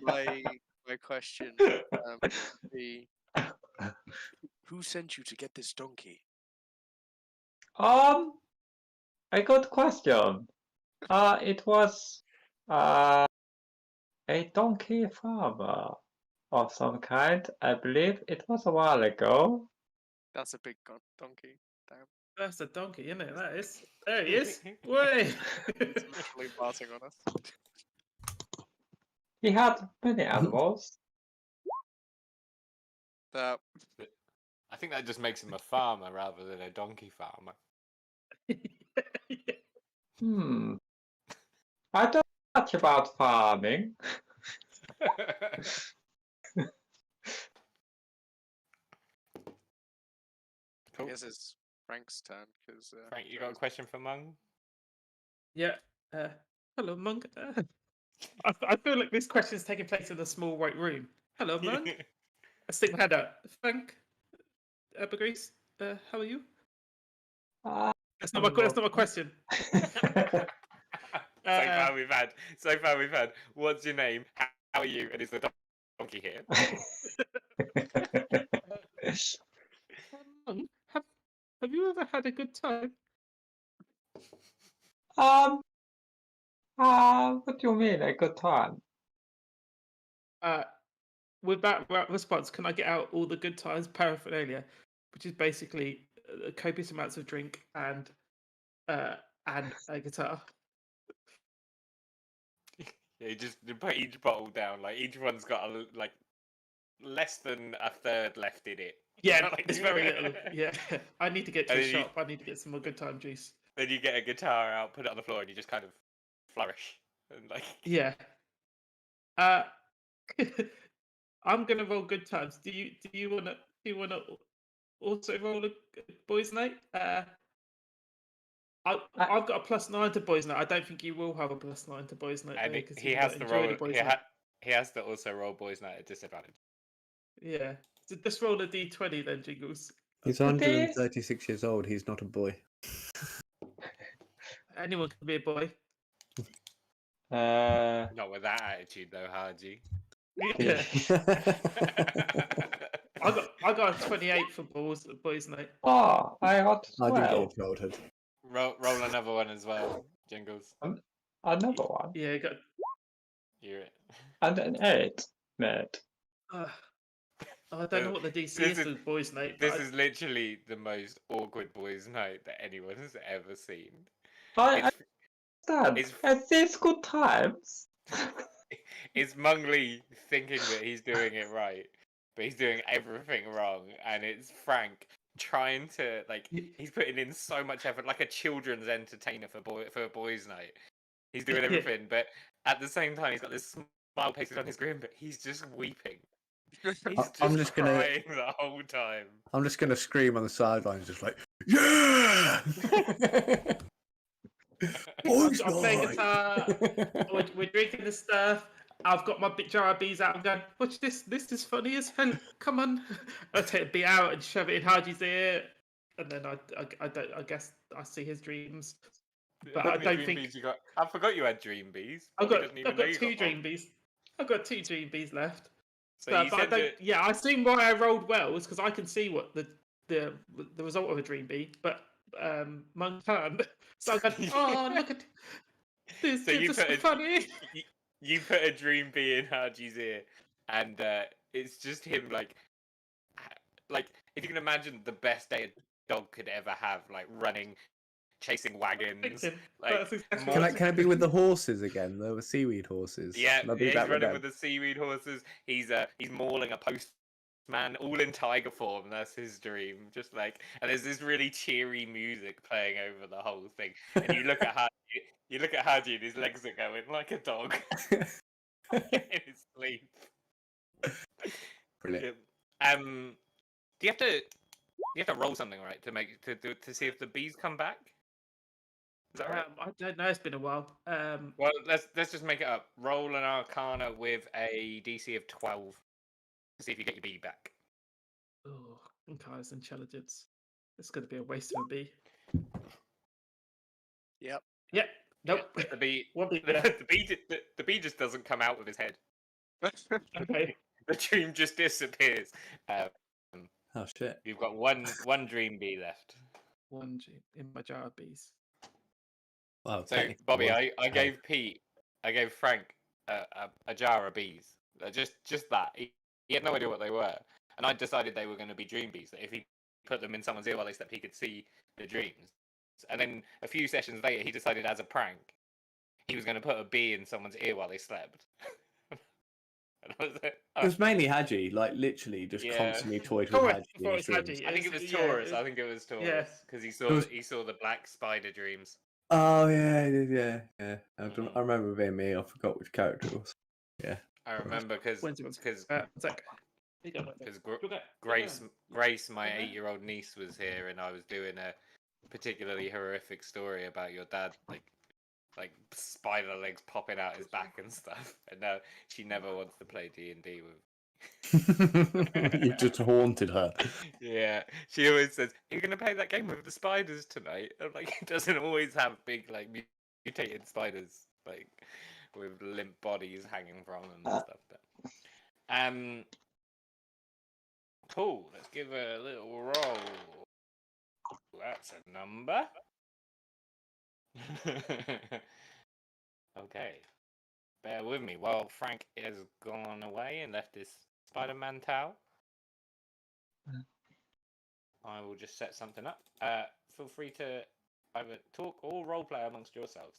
my question would be, who sent you to get this donkey? A good question. It was a donkey farmer of some kind. I believe it was a while ago. That's a big donkey. Damn. That's a donkey, isn't it? That is. There he is. Way. It's literally passing on us. He had many animals. That I think that just makes him a farmer rather than a donkey farmer. I don't know much about farming. I guess it's Frank's turn because Frank, you got a question for Mung? Yeah. Hello, Monk. I feel like this question is taking place in a small white room. Hello, Monk. I stick my hand out. Frank, Bergrease, how are you? That's not my question. So far we've had. What's your name? How are you? And is the donkey here? Monk, have you ever had a good time? What do you mean, a good time? With that response, can I get out all the good times paraphernalia, which is basically copious amounts of drink and a guitar? Yeah, you just put each bottle down. Like each one's got less than a third left in it. Yeah, it's very little. Yeah, I need to get to a shop. I need to get some more good time juice. Then you get a guitar out, put it on the floor, and you just kind of flourish and like. Yeah. I'm gonna roll good times. Do you wanna also roll a boys' night? I've got a +9 to boys' night. I don't think you will have a +9 to boys' night. And because he has to roll. He has to also roll boys' night at disadvantage. Yeah. So just roll a d20 then, Jingles. He's 136 years old. He's not a boy. Anyone can be a boy. Not with that attitude though, Hardy. Yeah. I got a 28 for boys' night. Oh, I got 12. I didn't get a childhood. Roll another one as well, Jingles. Another one? Yeah, got. You're it. And an 8, mate. I don't know what the DC is for boys' night. This is literally the most awkward boys' night that anyone has ever seen. I understand. Are these good times? It's Mungly thinking that he's doing it right, but he's doing everything wrong, and it's Frank trying to he's putting in so much effort, like a children's entertainer for a boys' night. He's doing everything, but at the same time, he's got this smile pasted on his grin, but he's just weeping. I'm just crying the whole time. I'm just gonna scream on the sidelines, just like, yeah! I'm playing guitar. We're drinking the stuff. I've got my big jar of bees out. I'm going, watch this. This is funny as hell. Come on. I take a bee out and shove it in Hardy's ear, and then I guess I see his dreams. But I don't think I forgot you had dream bees. I've got 2 dream bees. I've got 2 dream bees left. So I assume why I rolled well was because I can see what the result of a dream bee, but Monk can't. So I'm going, oh, look at this. So this is funny. You put a dream bee in Hardy's ear, and it's just him like if you can imagine the best day a dog could ever have, like running, chasing wagons. Can it be with the horses again? The seaweed horses. Yeah, he's running with the seaweed horses. He's mauling a postman, all in tiger form. That's his dream. Just and there's this really cheery music playing over the whole thing. And you look at Hardy, and his legs are going like a dog in his sleep. Brilliant. Do you have to roll something, right, to see if the bees come back? Is that right? I don't know. It's been a while. Well, let's just make it up. Roll an Arcana with a DC of 12 to see if you get your bee back. Oh, Arcana's intelligence. It's going to be a waste of a bee. Yep. Yep. Nope. Yeah, the bee. One bee The, left. the bee just doesn't come out with his head. Okay. The dream just disappears. Oh shit! You've got one dream bee left. One in my jar of bees. Well, So technically Bobby, one. I gave Pete, I gave Frank a jar of bees. Just that. He had no idea what they were, and I decided they were going to be dream bees. That if he put them in someone's ear while they slept, he could see the dreams. And then a few sessions later, he decided as a prank, he was going to put a bee in someone's ear while they slept. And I was like, It was mainly Haji, like literally just constantly toyed with Taurus, Haji I in thought his it was dreams. Haji. I think it was Yeah, Taurus. I think it was Taurus because he saw the black spider dreams. Oh yeah, yeah. I Mhm. remember being me. I forgot which character it was. Yeah. I remember because Grace, my 8-year-old niece, was here, and I was doing a particularly horrific story about your dad, like spider legs popping out his back and stuff. And now she never wants to play D&D with. You just haunted her. Yeah, she always says, "Are you gonna play that game with the spiders tonight?" I'm like, it doesn't always have big like mutated spiders like with limp bodies hanging from them and stuff. But cool. Let's give it a little roll. That's a number. Okay. Bear with me while Frank has gone away and left his Spider-Man towel. I will just set something up. Feel free to either talk or roleplay amongst yourselves.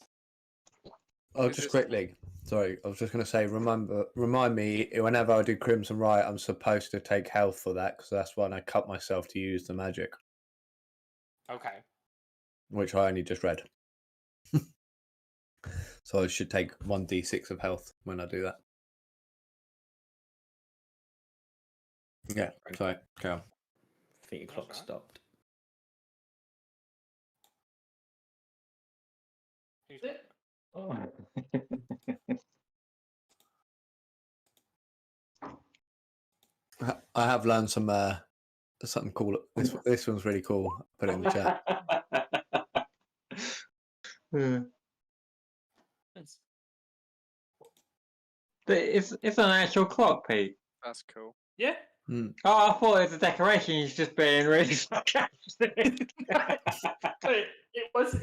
Oh, just quickly. Sorry, I was just going to say, remind me whenever I do Crimson Riot, I'm supposed to take health for that because that's when I cut myself to use the magic. Okay. Which I only just read. So I should take 1d6 of health when I do that. Yeah, sorry. Okay. I think your clock stopped. Oh. I have learned some something cool. This one's really cool. Put it in the chat. It's an actual clock, Pete. That's cool. Yeah. Mm. Oh, I thought it was a decoration. He's just being really sarcastic. It was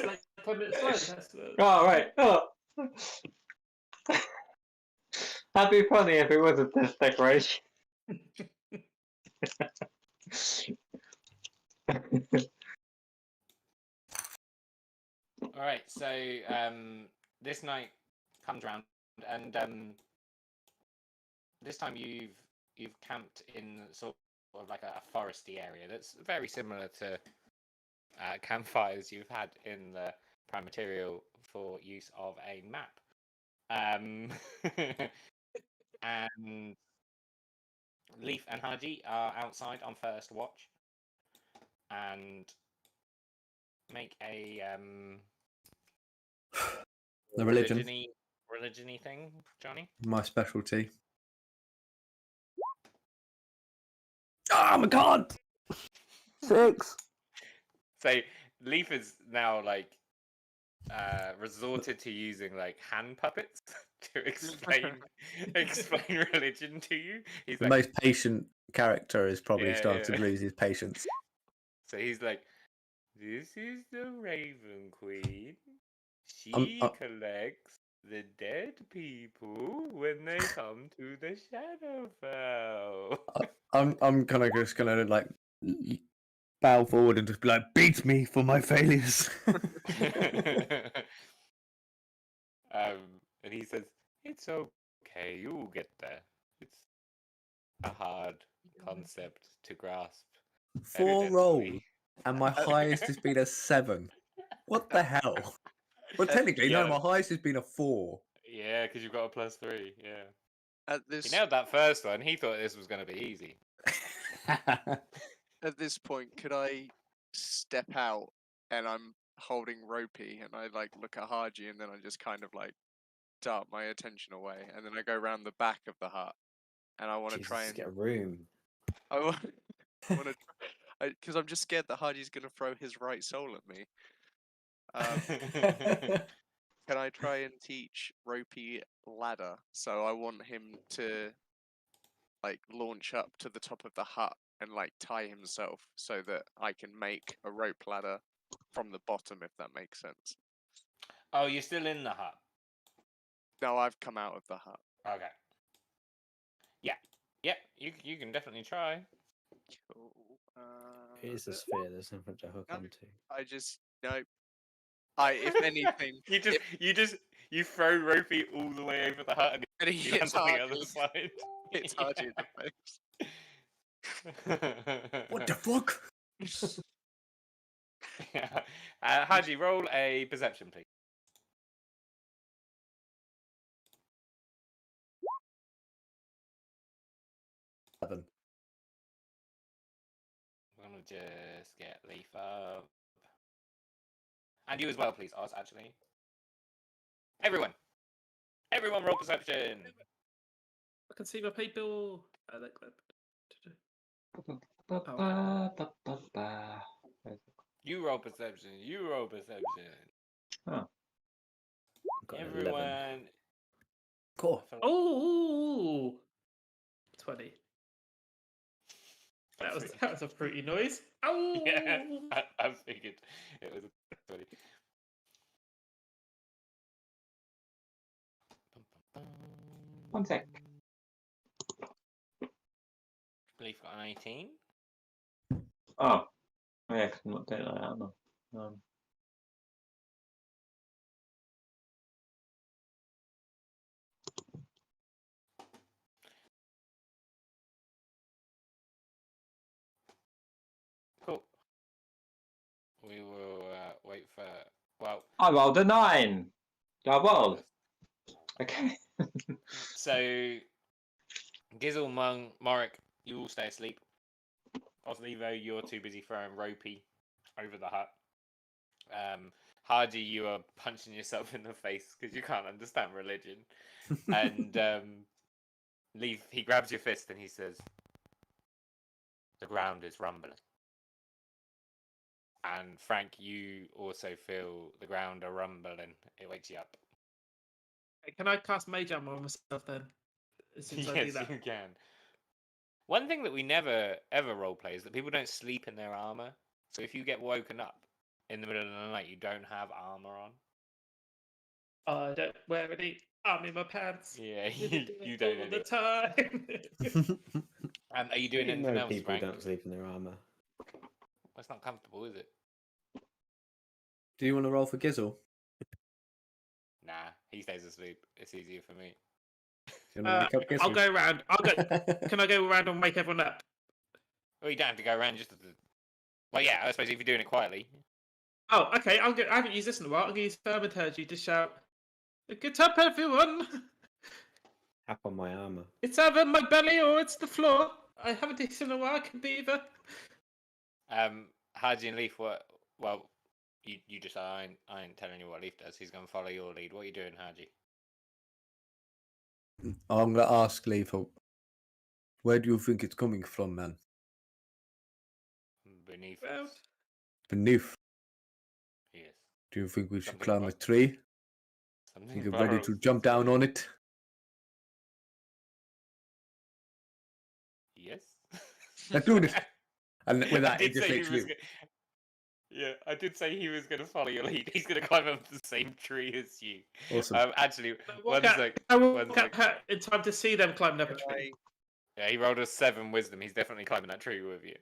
like 10 minutes later. Oh, right. Oh. That'd be funny if it was a decoration. All right. So this night comes around, and this time you've camped in sort of like a foresty area that's very similar to campfires you've had in the prime material for use of a map. And Leaf and Haji are outside on first watch and make a The religion. religion-y thing, Johnny. My specialty. Oh my god! 6. So Leaf is now like resorted to using like hand puppets to explain religion to you. He's The like, most patient character is probably started to yeah. lose his patience. So he's like, "This is the Raven Queen. She collects the dead people when they come to the Shadowfell." I'm kind of just gonna like bow forward and just be like, "Beat me for my failures." And he says, "It's okay, you'll get there. It's a hard concept to grasp." 4 rolls, and my highest has been a 7. What the hell? Well, technically, no, my highest has been a 4. Yeah, because you've got a +3. Yeah. He nailed that first one. He thought this was going to be easy. At this point, could I step out and I'm holding Ropey and I like look at Haji and then I just kind of like dart my attention away and then I go around the back of the hut and I want to try and get a room. I want to because I'm just scared that Haji's going to throw his right soul at me. Can I try and teach Ropey ladder? So I want him to like launch up to the top of the hut and like tie himself so that I can make a rope ladder from the bottom, if that makes sense. Oh, you're still in the hut? No, I've come out of the hut. Okay. Yeah. Yep, you can definitely try. Cool. It is a sphere. There's nothing to hook onto. I just no. If anything, you throw Ropey all the way over the hut and he he hits lands on the Hardy. other side. Hits Hardy in the face. What the fuck? Yeah. Haji, roll a perception, please. Seven. I'm gonna just get Leaf up. And you as well, please, Oz, actually. Everyone roll perception. I can see my people. I like that. You roll perception. You roll perception. Oh. Got an 11. Everyone. Cool. Oh, 20. That was a fruity noise. Oh, Yeah, I figured it was a 20. One sec. Leaf got an 18. Oh, yeah, 'cause I'm not doing that, am I? Cool. We will wait for. Well, I rolled a 9. Double. Okay. so Gizzle, Mung, Morik, you all stay asleep. Oslevo, you're too busy throwing Ropey over the hut. Hardy, you are punching yourself in the face because you can't understand religion. And Leaf, he grabs your fist and he says, "The ground is rumbling." And Frank, you also feel the ground are rumbling. It wakes you up. can I cast Mage Armor on myself then? As soon as I do Yes, that. you can. One thing that we never ever roleplay is that people don't sleep in their armor. So if you get woken up in the middle of the night, you don't have armor on. I don't wear any arm in my pants. Yeah, you don't all do the it. time. Are you doing Even anything though else, people Frank? don't sleep in their armor. Well, it's not comfortable, is it? Do you want to roll for Gizzle? Nah, he stays asleep. It's easier for me. Do you want to wake up Gizzle? I'll go around. Can I go around and wake everyone up? Well, you don't have to go around just to... Well, yeah, I suppose if you're doing it quietly. Oh, okay. I haven't used this in a while. I'm going to use Thaumaturgy to shout, "Get up, everyone! Tap on my armor. It's either my belly or it's the floor. I haven't eaten in a while. I can be either." Haji and Leaf, what? Well, you just I ain't telling you what Leaf does. He's going to follow your lead. What are you doing, Haji? I'm going to ask Lethal, where do you think it's coming from, man? Beneath Well, us. Beneath. Yes. Do you think we should Something climb a about- tree? Something Think you're ready to borrows jump the down sea. on it? Yes. Let's do this. And with that, I he did just say he literally... was Yeah, I did say he was going to follow your lead. He's going to climb up the same tree as you. Awesome. Actually, walk one out- sec. I will One walk sec. out in time to see them climbing up a Can tree. Yeah, he rolled a 7 wisdom. He's definitely climbing that tree with you.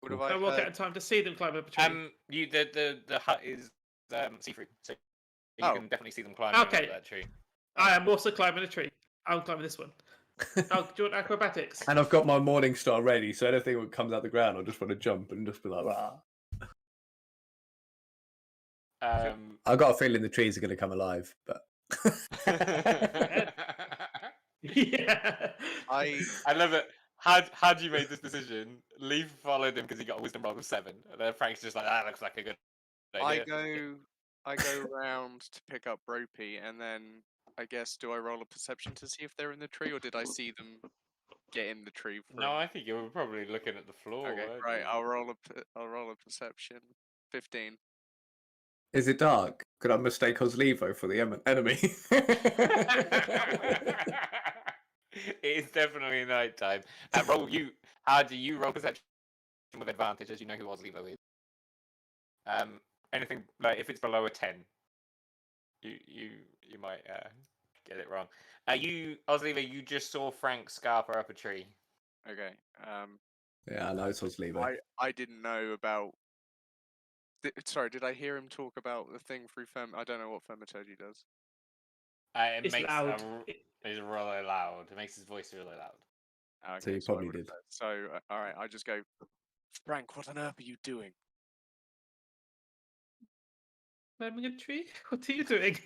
What have I I walk out heard? in time to see them climb up a tree. The hut is see-through, so you Oh. can definitely see them climbing Okay. up that tree. I am also climbing a tree. I'm climbing this one. Oh, do you want acrobatics? And I've got my morning star ready, so anything that comes out the ground, I just want to jump and just be like, rah. I've got a feeling the trees are going to come alive, but... Yeah. I love it. Had you made this decision? Leaf followed him because he got a wisdom roll of 7, and then Frank's just like, that looks like a good idea. I go round to pick up Ropey, and then I guess do I roll a perception to see if they're in the tree, or did I see them get in the tree? No, I think you were probably looking at the floor. Okay, weren't right. you? I'll roll a perception. 15. Is it dark? Could I mistake Oslevo for the enemy? It is definitely night time. Roll you. How do you roll perception with advantage, as you know who Oslevo is? Anything like if it's below a 10, you might get it wrong. Oslevo, you just saw Frank Scarper up a tree. Okay. Yeah, I know it's Oslevo. I didn't know about. Sorry, did I hear him talk about the thing through I don't know what Thaumaturgy does. It's loud. It's really loud. It makes his voice really loud. Okay, So you I probably would've did. said- So, all right, I just go, Frank, what on earth are you doing? Climbing a tree? What are you doing?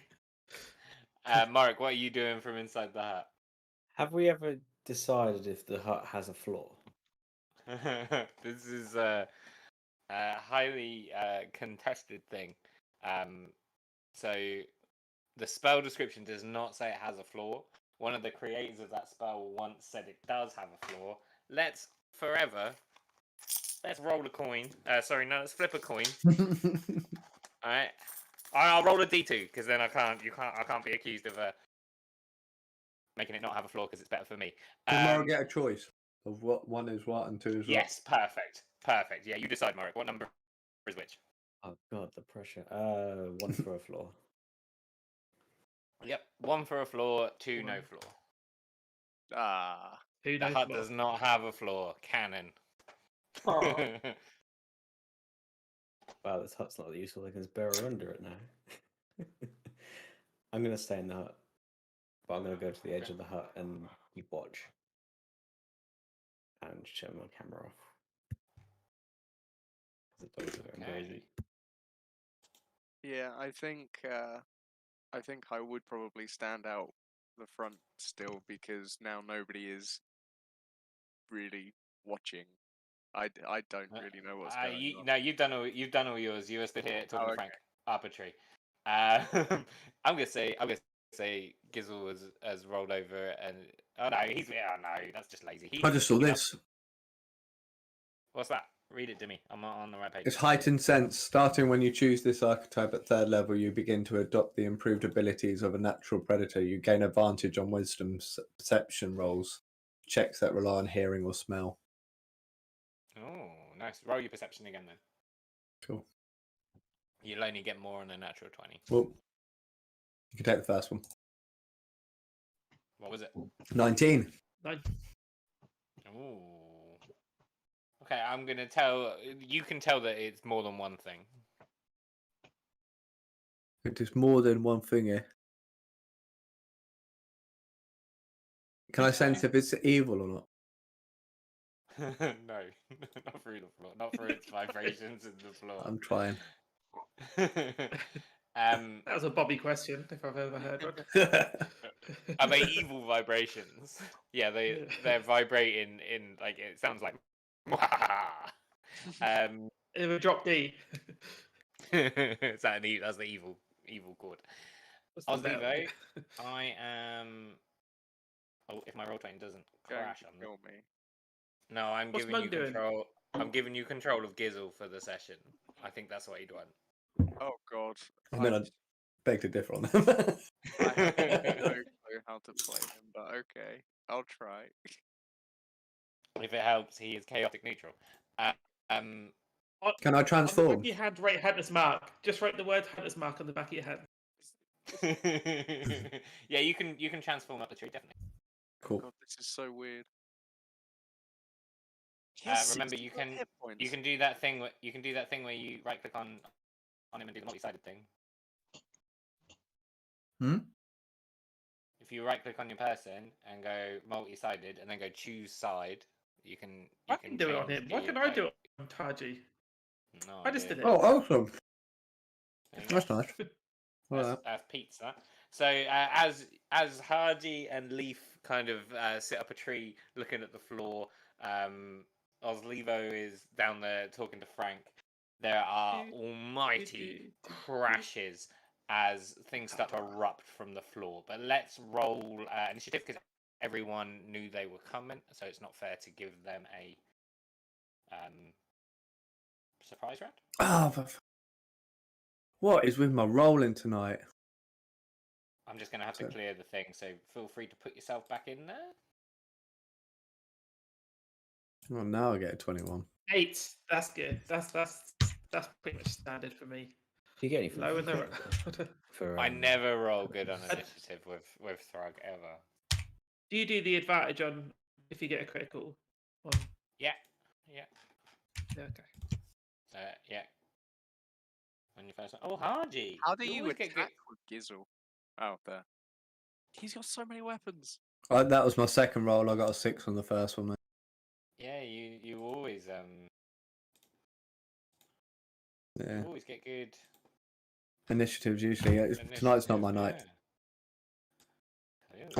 Mark, what are you doing from inside the hut? Have we ever decided if the hut has a floor? This is a highly contested thing. So the spell description does not say it has a floor. One of the creators of that spell once said it does have a floor. Let's roll a coin. Let's flip a coin. All right. I'll roll a d2 because then I can't be accused of making it not have a floor because it's better for me. Tomorrow get a choice of what one is what and two is what. Yes, perfect. Yeah, you decide, Marek. What number is which? Oh god, the pressure. 1 for a floor. Yep, 1 for a floor, 2 no floor. Ah. Who The knows hut what? does not have a floor. Canon. Oh. Wow, this hut's not useful. I can just burrow under it now. I'm gonna stay in the hut, but I'm gonna go to the edge of the hut and keep watch and turn my camera off. The dogs are going crazy. Yeah, I think I would probably stand out the front still because now nobody is really watching. I don't really know what's going on. No, you've done all yours. You were stood here talking to okay. Frank arbitrary. I'm gonna say Gizzle has rolled over and that's just lazy. I just saw this. What's that? Read it to me. I'm not on the right page. It's Heightened Sense. Starting when you choose this archetype at 3rd level, you begin to adopt the improved abilities of a natural predator. You gain advantage on wisdom perception rolls, checks that rely on hearing or smell. Oh, nice. Roll your perception again then. Cool. You'll only get more on a natural 20. Well, you can take the first one. What was it? 19. Ooh. Okay, I'm gonna tell. You can tell that it's more than one thing. It is more than one thing here. Can I sense if it's evil or not? No, not through the floor. Not through its vibrations in the floor. I'm trying. That was a Bobby question, if I've ever heard one. Are they evil vibrations? Yeah, they're vibrating in like it sounds like. It would drop D. Is that that's the evil chord. Oslevo, I am. Oh, if my roll 20 doesn't crash on Kill me. No, I'm What's giving you Mug doing? control. I'm giving you control of Gizzle for the session. I think that's what he'd want. Oh god. I mean, I beg to differ on that. I have no clue how to play him, but okay. I'll try. If it helps, he is chaotic neutral. Can I On transform? the back of your hand, write Hunter's Mark. Just write the word Hunter's Mark on the back of your hand. Yeah, you can transform up the tree, definitely. Cool. God, this is so weird. Remember, you can do that thing. You can do that thing where you right click on him and do the multi-sided thing. If you right click on your person and go multi-sided and then go choose side, you can. I can do it on him. Why can I do it on Taji? No, I just did it. Oh, awesome. That's nice. That's pizza. So as Hardy and Leaf kind of sit up a tree looking at the floor, Oslevo is down there talking to Frank. There are almighty crashes as things start to erupt from the floor. But let's roll initiative because everyone knew they were coming, so it's not fair to give them a surprise round. Oh, What is with my rolling tonight? I'm just going to have to clear the thing, so feel free to put yourself back in there. Well, now I get a 21. 8. That's good. That's pretty much standard for me. Do you get anything? Lower the I never roll good on initiative with Thrug ever. Do you do the advantage on if you get a critical? Yeah. Yeah. Okay. Yeah. On your first one. Oh, Hardy. How do you always attack get good. with Gizzle? Oh, there. He's got so many weapons. That was my second roll. I got a 6 on the first one, mate. Yeah, you always Yeah. you always get good Initiatives usually. Tonight's not my night. Yeah. It's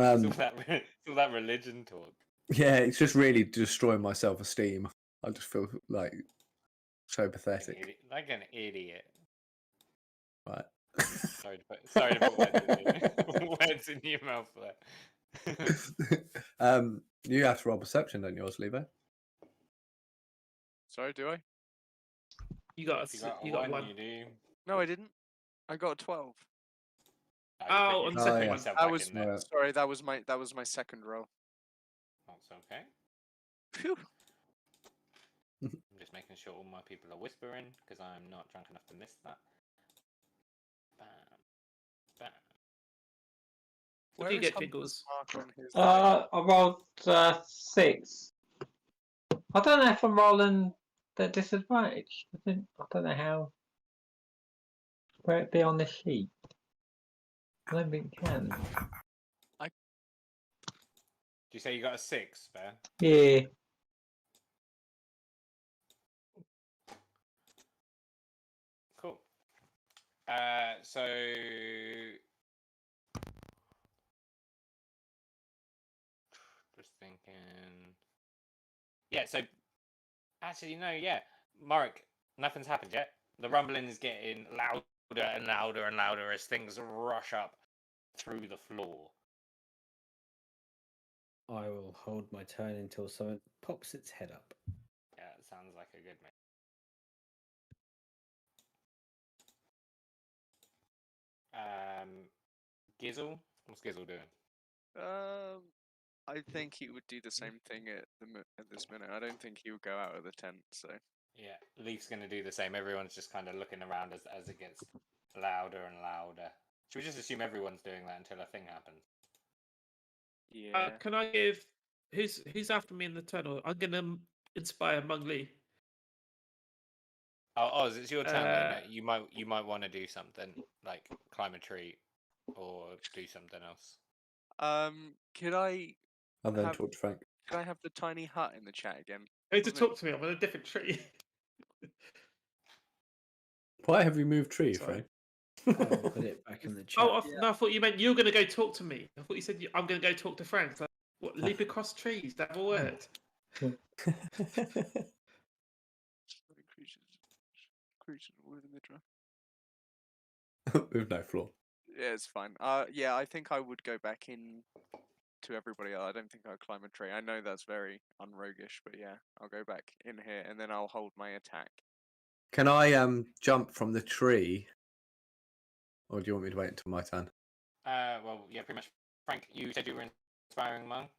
all that religion talk. Yeah, it's just really destroying my self-esteem. I just feel like so pathetic. Like an idiot. Right. Sorry to put words in your mouth there. You have to roll perception, don't you, Levo? Sorry, do I? You got one. You do. No, I didn't. I got a 12. Oh, on the second one. Sorry, that was my second roll. That's okay. Phew. I'm just making sure all my people are whispering because I'm not drunk enough to miss that. Bam. Bam. What do you get, Jingles? I rolled 6. I don't know if I'm rolling the disadvantage. I don't know how. Where it be on the sheet? I don't think it can. Do you say you got a 6, Bear? Yeah. Cool. So just thinking. Yeah. So actually, no. Yeah, Mark, nothing's happened yet. The rumbling is getting louder and louder and louder as things rush up through the floor. I will hold my turn until someone pops its head up. Yeah, it sounds like a good mate. Gizzle? What's Gizzle doing? I think he would do the same thing at this minute. I don't think he would go out of the tent. So yeah, Leaf's going to do the same. Everyone's just kind of looking around as it gets louder and louder. Should we just assume everyone's doing that until a thing happens? Yeah. Can I give who's after me in the tunnel? I'm gonna inspire Mung Lee. Oh, it's your turn. Then. You might want to do something like climb a tree or do something else. Could I? I'll then talk to Frank. Could I have the tiny hut in the chat again? Hey, to talk to me. I'm on a different tree. Why have you moved tree, Frank? I'll put it back in the chat. No, I thought you meant you were going to go talk to me. I thought you said I'm going to go talk to Frank. Like, what? Leap across trees? That will work. Creatures within the draft. With no floor. Yeah, it's fine. Yeah, I think I would go back in to everybody else. I don't think I'll climb a tree. I know that's very unroguish, but yeah, I'll go back in here and then I'll hold my attack. Can I jump from the tree, or do you want me to wait until my turn? Well, yeah, pretty much. Frank, you said you were inspiring Mung.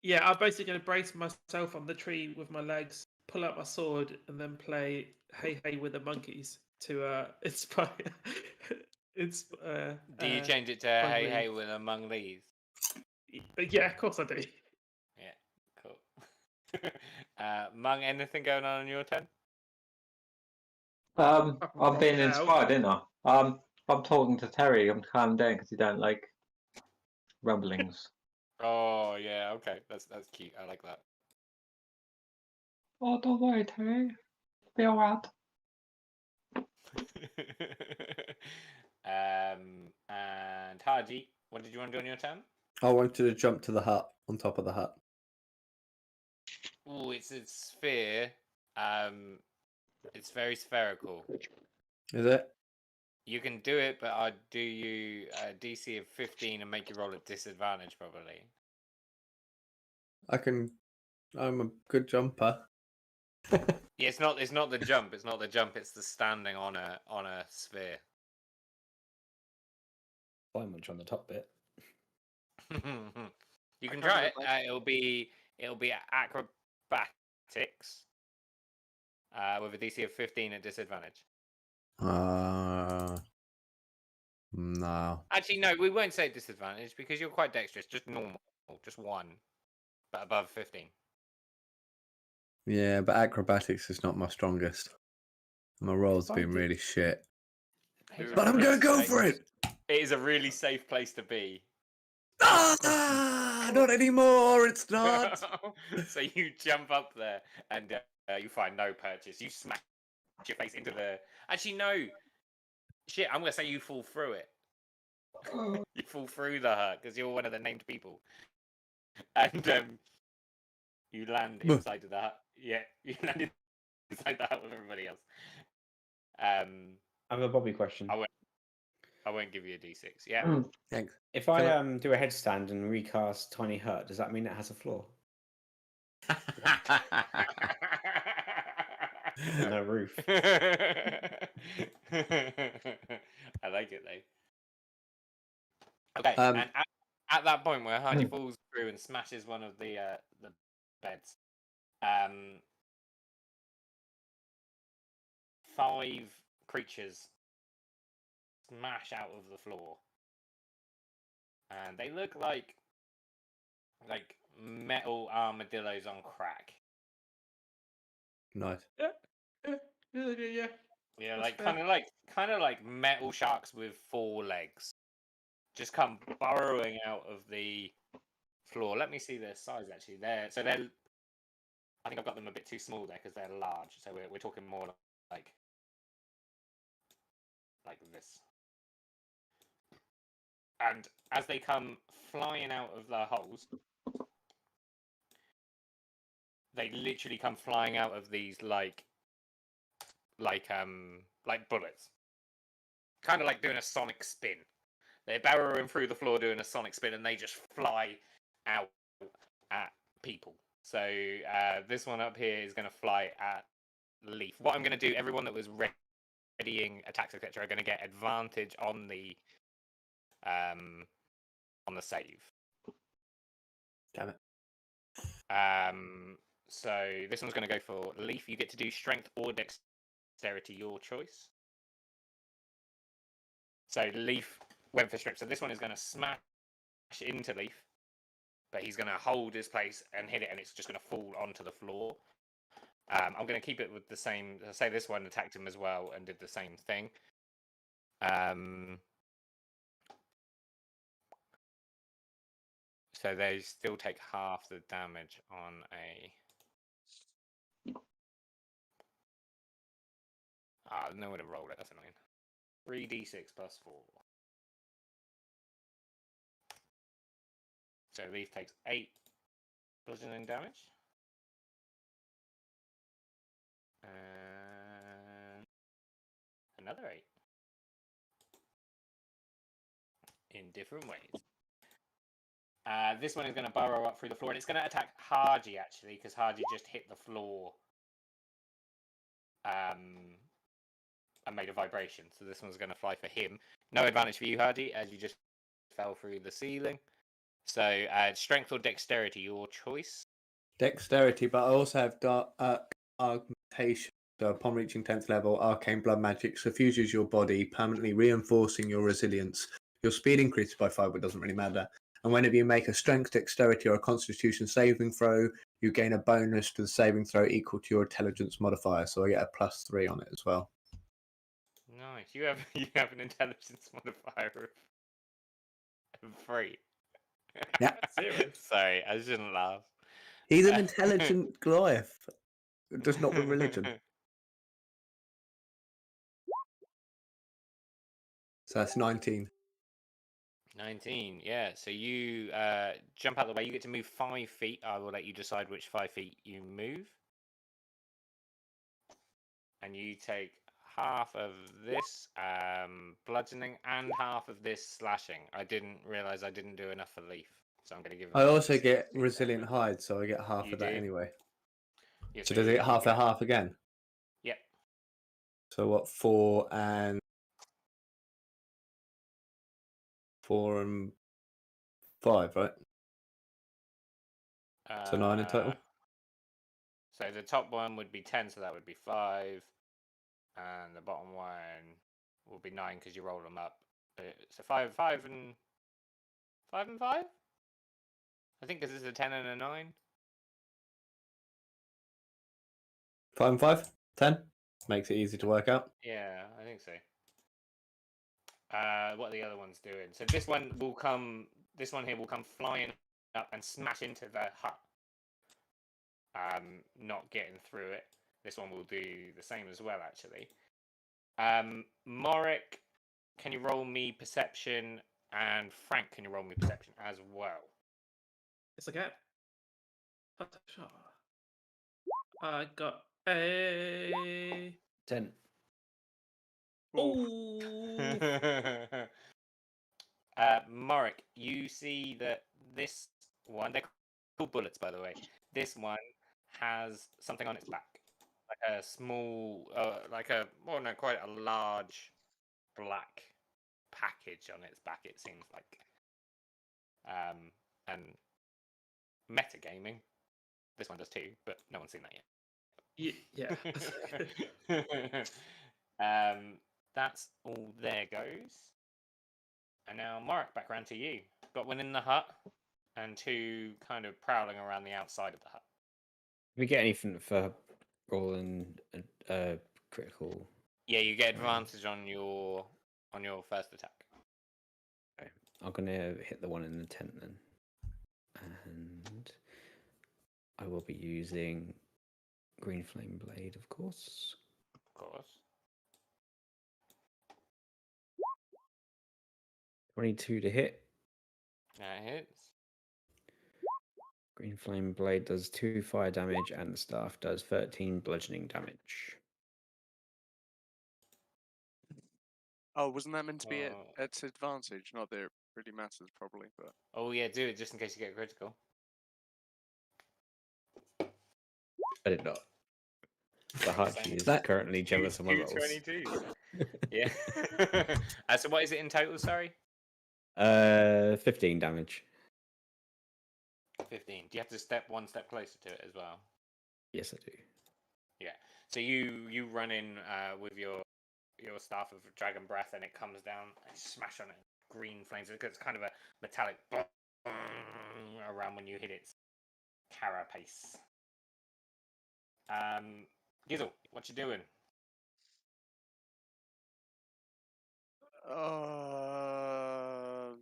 Yeah, I'm basically going to brace myself on the tree with my legs, pull out my sword, and then play "Hey Hey" with the monkeys to inspire. Do you change it to "Hey Hey" with Among These? Yeah, of course I do. Yeah, cool. Mung, anything going on your turn? I'm being inspired, ain't I? I'm talking to Terry. I'm calming down because you don't like rumblings. Oh yeah, okay, that's cute. I like that. Oh, don't worry, Terry. Be alright. And Haji, what did you want to do on your turn? I wanted to jump to the hut, on top of the hut. Oh, it's a sphere. It's very spherical. Is it? You can do it, but I'd do you a DC of 15 and make you roll at disadvantage, probably. I'm a good jumper. Yeah, it's not the jump. It's not the jump. It's the standing on a sphere. Quite much on the top bit. You can can't try it. imagine- It'll be acrobatics. With a DC of 15 at disadvantage. No. Actually, no, we won't say disadvantage because you're quite dexterous. Just normal, just 1, but above 15. Yeah, but acrobatics is not my strongest. My roll's been really shit. Who But I'm gonna go for it. It is a really safe place to be. Not anymore. It's not. So you jump up there and you find no purchase. You smash your face into the. Actually, no. Shit, I'm gonna say you fall through it. You fall through the hut because you're one of the named people, and you land inside of the hut. Yeah, you land inside the hut with everybody else. I have a Bobby question. I won't give you a D6. Yeah. Thanks. If I do a headstand and recast Tiny Hut, does that mean it has a floor? No roof. I like it though. Okay, and at that point where Hardy falls through and smashes one of the beds, 5 creatures smash out of the floor, and they look like metal armadillos on crack. Nice. Yeah. Yeah, That's kind of like metal sharks with 4 legs. Just come burrowing out of the floor. Let me see their size actually. They're I think I've got them a bit too small there because they're large. So we're talking more like this. And as they come flying out of their holes, they literally come flying out of these like bullets. Kind of like doing a sonic spin. They're burrowing through the floor doing a sonic spin, and they just fly out at people. So this one up here is going to fly at Leaf. What I'm going to do, everyone that was readying attacks, etc., are going to get advantage on the save. Damn it. So this one's going to go for Leaf. You get to do strength or dexterity, your choice. So Leaf went for strength. So this one is going to smash into Leaf, but he's going to hold his place and hit it, and it's just going to fall onto the floor. I'm going to keep it with the same. Say this one attacked him as well and did the same thing. So they still take half the damage on a. I know where to roll it. That's annoying. 3d6 plus 4. So Leaf takes 8 bludgeoning damage. And another 8. In different ways. This one is going to burrow up through the floor, and it's going to attack Hardy, actually, because Hardy just hit the floor and made a vibration. So this one's going to fly for him. No advantage for you, Hardy, as you just fell through the ceiling. So strength or dexterity, your choice. Dexterity, but I also have dark augmentation. So upon reaching 10th level, arcane blood magic suffuses your body, permanently reinforcing your resilience. Your speed increases by 5, but it doesn't really matter. And whenever you make a strength, dexterity, or a constitution saving throw, you gain a bonus to the saving throw equal to your intelligence modifier. So I get a +3 on it as well. Nice. You have an intelligence modifier of 3. Yeah. 0. Sorry, I shouldn't laugh. He's an intelligent Goliath. Just not with religion. So that's 19. 19, yeah. So you jump out of the way. You get to move 5 feet. I will let you decide which 5 feet you move. And you take half of this bludgeoning and half of this slashing. I didn't realise I didn't do enough for Leaf. So I'm going to give him I also 6 get damage. resilient hide, so I get half You of that do? anyway. Yeah, So does it get half get a half again? So what? 4 and 5, right? So 9 in total. So the top one would be 10, so that would be 5, and the bottom one will be 9 because you roll them up. So 5 and 5. I think this is a 10 and a 9. 5 and 5, 10 makes it easy to work out. Yeah, I think so. What are the other ones doing? So this one will come. This one here will come flying up and smash into the hut. Not getting through it. This one will do the same as well, actually. Morik, can you roll me perception? And Frank, can you roll me perception as well? Yes, I can. I got a 10. oh. Morik, you see that this one, they're called bullets, by the way. This one has something on its back, like a small, quite a large black package on its back. It seems like, and metagaming. This one does too, but no one's seen that yet. Yeah. That's all there goes. And now, Morik, back around to you. Got one in the hut, and 2 kind of prowling around the outside of the hut. Do we get anything for rolling a critical? Yeah, you get advantage on your first attack. Okay. I'm gonna hit the one in the tent then, and I will be using green flame blade, of course. Of course. 22 to hit. That hits. Green flame blade does 2 fire damage, and the staff does 13 bludgeoning damage. Oh, wasn't that meant to be at advantage? Not that it really matters, probably, but. Oh yeah, do it just in case you get critical. I did not. The Hachi is That- currently jealous of my rolls. 22. Yeah. So what is it in total? Sorry. 15 damage. 15. Do you have to step one step closer to it as well? Yes, I do. Yeah. So you run in with your staff of dragon breath, and it comes down and smash on it. Green flames. It's kind of a metallic around when you hit its carapace. Gizzle, what you doing?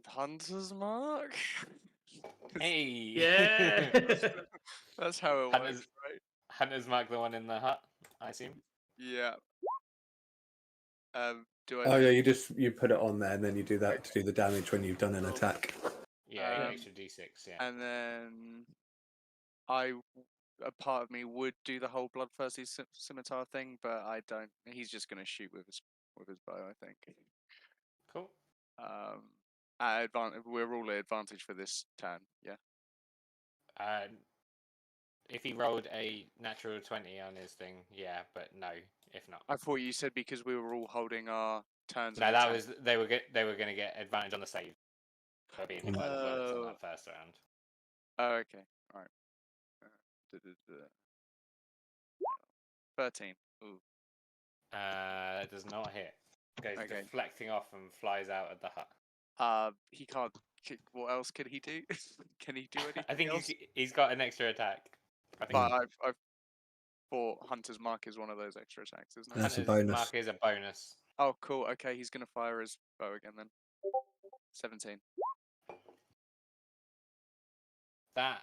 Hunter's Mark? Hey. Yeah. That's how it Hunter's, works, right? Hunter's Mark, the one in the hut, I assume. Yeah. Do I? Oh yeah, you put it on there, and then you do that to do the damage when you've done an attack. Yeah, an extra d6. Yeah. And then a part of me would do the whole bloodthirsty scimitar thing, but I don't. He's just going to shoot with his bow, I think. Cool. At advantage, we're all at advantage for this turn. Yeah. If he rolled a natural 20 on his thing, yeah, but no, if not. I thought you said because we were all holding our turns. No, that was they were going to get advantage on the save for being hit by the bullets on that first round. Oh, okay. All right. 13. Ooh. It does not hit. Goes Okay. deflecting off and flies out of the hut. He can't. What else can he do? Can he do anything? I think else? he's got an extra attack. I think But I've thought Hunter's Mark is one of those extra attacks, isn't it? That's a Hunter's bonus. Mark is a bonus. Oh, cool. Okay, he's gonna fire his bow again then. 17. That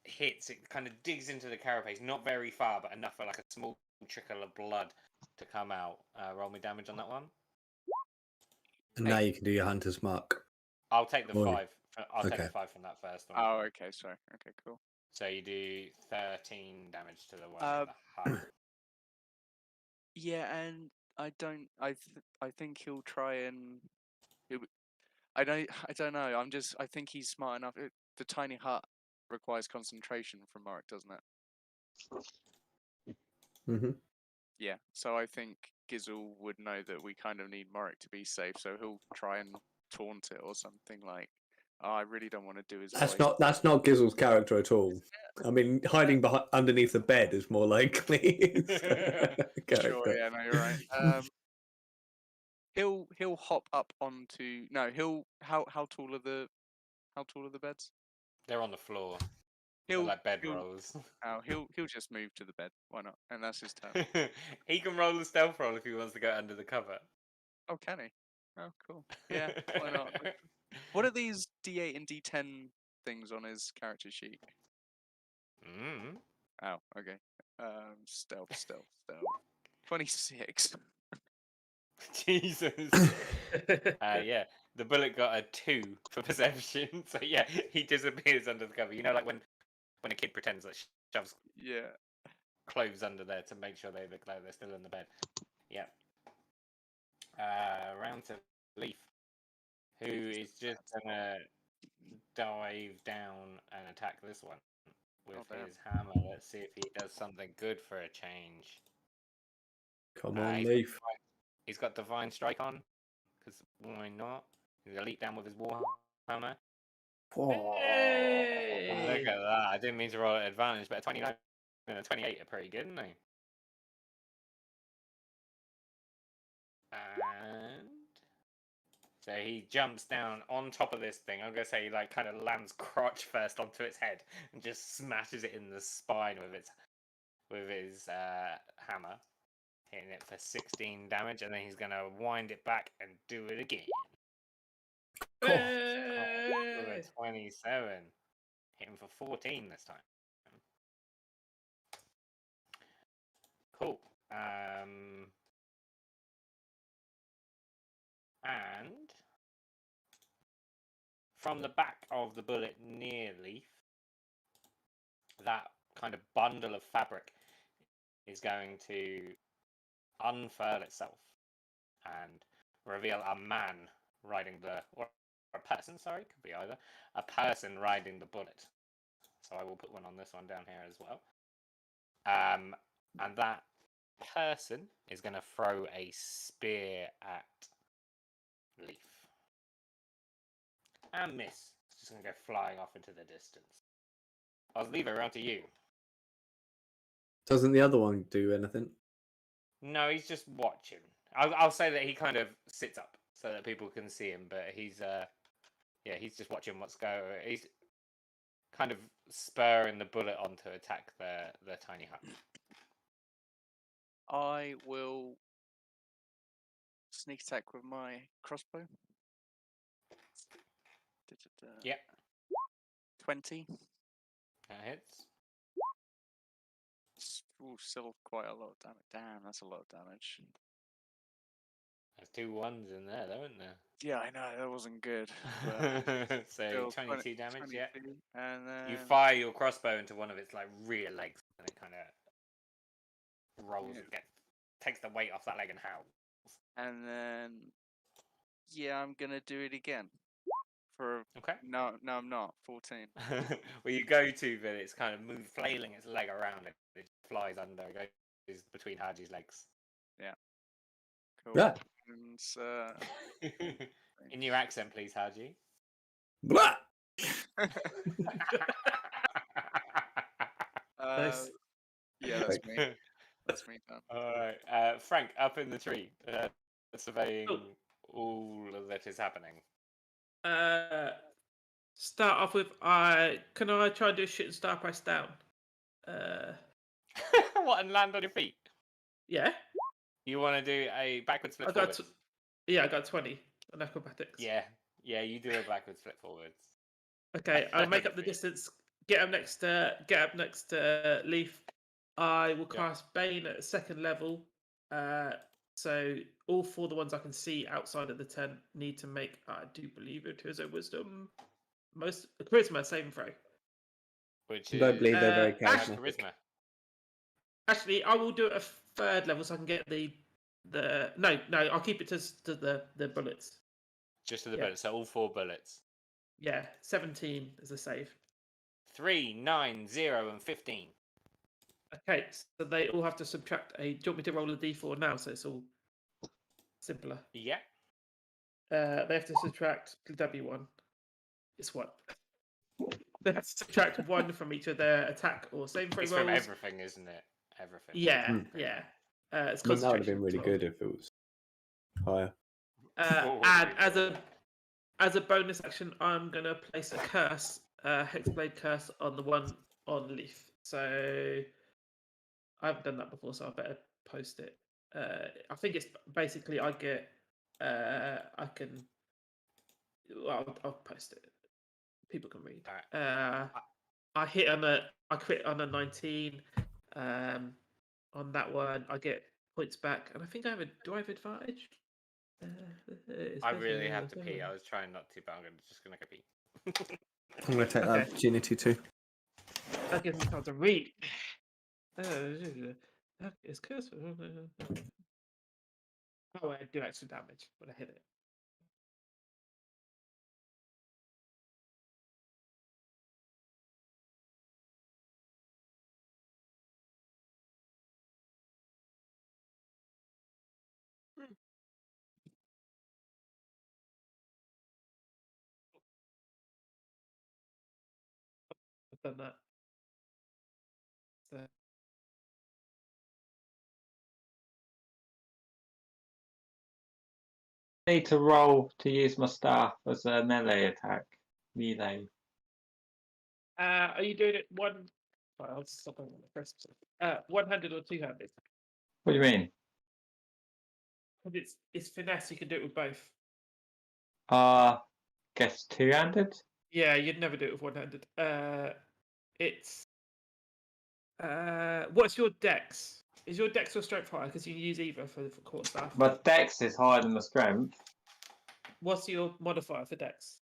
hits. It kind of digs into the carapace, not very far, but enough for like a small trickle of blood to come out. Roll me damage on that one. And now you can do your Hunter's Mark. I'll take the 5. I'll take Okay. the 5 from that first one. Oh, okay. Sorry. Okay, cool. So you do 13 damage to the one in the hut. Yeah, and I don't. I think he'll try and. I don't know. I think he's smart enough. The tiny hut requires concentration from Morik, doesn't it? Mm-hmm. Yeah. So I think Gizzle would know that we kind of need Morik to be safe, so he'll try and taunt it or something like, "Oh, I really don't want to do his voice." That's not Gizzle's character at all. I mean, hiding underneath the bed is more likely. Sure, yeah, no, you're right. He'll hop up onto. No, he'll. How tall are the beds? They're on the floor. They're like bed he'll, rolls. Oh, he'll just move to the bed. Why not? And that's his turn. He can roll the stealth roll if he wants to go under the cover. Oh, can he? Oh, cool. Yeah, why not? What are these D8 and D10 things on his character sheet? Mm. Oh, okay. Stealth. 26. Jesus. Yeah, the bullet got a 2 for perception, so yeah, he disappears under the cover. You know, like when a kid pretends that shoves clothes under there to make sure they look like they're still in the bed. Yeah. Round to Leaf, who is just gonna dive down and attack this one with his hammer. Let's see if he does something good for a change. Come on, Leaf. He's got Divine Strike on, because why not? He's gonna leap down with his Warhammer. Hey! Look at that. I didn't mean to roll at advantage, but a 29 and a 28 are pretty good, aren't they? And so he jumps down on top of this thing. I'm gonna say he like kind of lands crotch first onto its head and just smashes it in the spine with his hammer, hitting it for 16 damage, and then he's gonna wind it back and do it again. Hey! 27. Hit him for 14 this time. Cool. And from the back of the bullet near Leaf, that kind of bundle of fabric is going to unfurl itself and reveal a man riding or a person, sorry, could be either, a person riding the bullet. So I will put one on this one down here as well. And that person is going to throw a spear at Leaf. And miss. It's just going to go flying off into the distance. I'll leave it around to you. Doesn't the other one do anything? No, he's just watching. I'll say that he kind of sits up so that people can see him, but he's he's just watching what's going. He's kind of spurring the bullet on to attack the tiny hut. I will sneak attack with my crossbow. Yeah. 20. That hits. Ooh, still quite a lot of damage. Damn, that's a lot of damage. There's 2 1s in there, though, isn't there? Yeah, I know, that wasn't good. So 22 damage, 22, yeah. And then... You fire your crossbow into one of its like rear legs, and it kind of rolls and takes the weight off that leg and howls. And then, yeah, I'm gonna do it again. Okay. No, I'm not. 14. Well, you go to, but it's kind of flailing its leg around it. It flies under, goes between Haji's legs. Yeah. Cool. Yeah. And, in your accent, please, Haji. Blah! Yeah, that's me. That's me done. All right, Frank, up in the tree, surveying all that is happening. Start off with can I try and do a shooting star press down? What, and land on your feet? Yeah. You want to do a backwards flip forwards? I got 20 on acrobatics. Yeah, you do a backwards flip forwards. Okay, I'll make up the distance. Get up next to Leaf. I will cast Bane at 2nd level. So all 4 the ones I can see outside of the tent need to make, I do believe it is a wisdom, charisma saving throw. I don't believe they're very charismatic. Charisma. Actually, I will do it at 3rd level so I can get no, I'll keep it to the bullets. Just to the bullets, so all 4 bullets. Yeah, 17 is a save. 3, 9, 0, and 15. Okay, so they all have to subtract a. Do you want me to roll a d4 now, so it's all simpler? Yeah. They have to subtract W1. It's what? They have to subtract 1 from each of their attack or saving throw It's rolls. from everything, isn't it? Everything. Yeah, yeah. It's I mean, that would have concentration been really 12. good if it was higher. And as a bonus action, I'm gonna place a curse, Hexblade curse, on the one on Leaf. So I haven't done that before, so I better post it. I think it's basically I get, I can. Well, I'll post it. People can read. I hit on I crit on a 19. On that one, I get points back, and I think do I have advantage? I really have to pee. I was trying not to, but I'm just gonna go pee. I'm going to take that opportunity too. That gives me time to read. It's curse. Oh, I do extra damage when I hit it. I've done that. So, I need to roll to use my staff as a melee attack. Melee. are you doing it one? Well, I'll stop on the first. One-handed or two-handed? What do you mean? Because it's finesse. You can do it with both. Guess two-handed. Yeah, you'd never do it with one-handed. It's what's your dex? Is your dex or strength higher? Because you can use either for court staff. My dex is higher than my strength. What's your modifier for dex?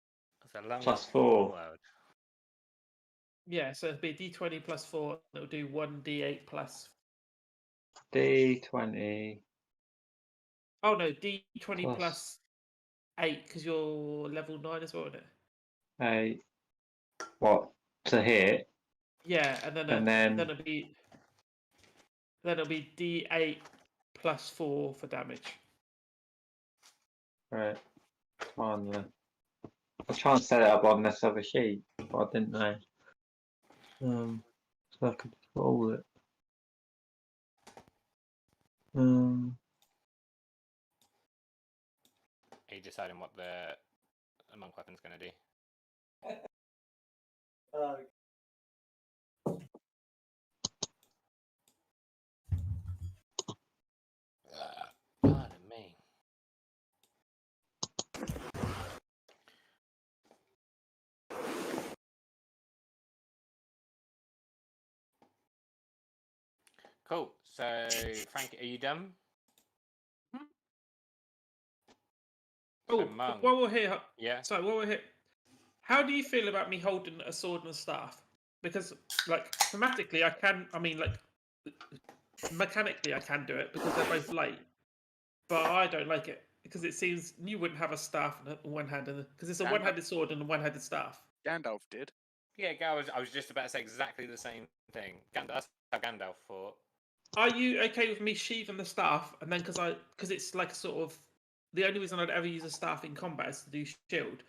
+4. Yeah, so it'd be d20 plus 4. It'll do 1d8 plus. D20. Oh no, d20 plus 8 because you're level 9 as well, isn't it? 8. What to hit? Yeah, and then it'll be d8 plus 4 for damage. Right. I was trying to set it up on this other sheet, but I didn't know. So I could roll it. Are you deciding what the monk weapon's going to do? Pardon me. Cool. So, Frank, are you done? Oh, while we're here, yeah. Sorry, while we're here, how do you feel about me holding a sword and a staff? Because, like, thematically, I can. I mean, like, mechanically, I can do it because they're both light. But I don't like it because it seems you wouldn't have a staff and a one-handed because it's a one-handed sword and a one-handed staff. Gandalf did. Yeah, I was just about to say exactly the same thing. That's how Gandalf fought. Are you okay with me sheathing the staff and then because it's like sort of the only reason I'd ever use a staff in combat is to do shield.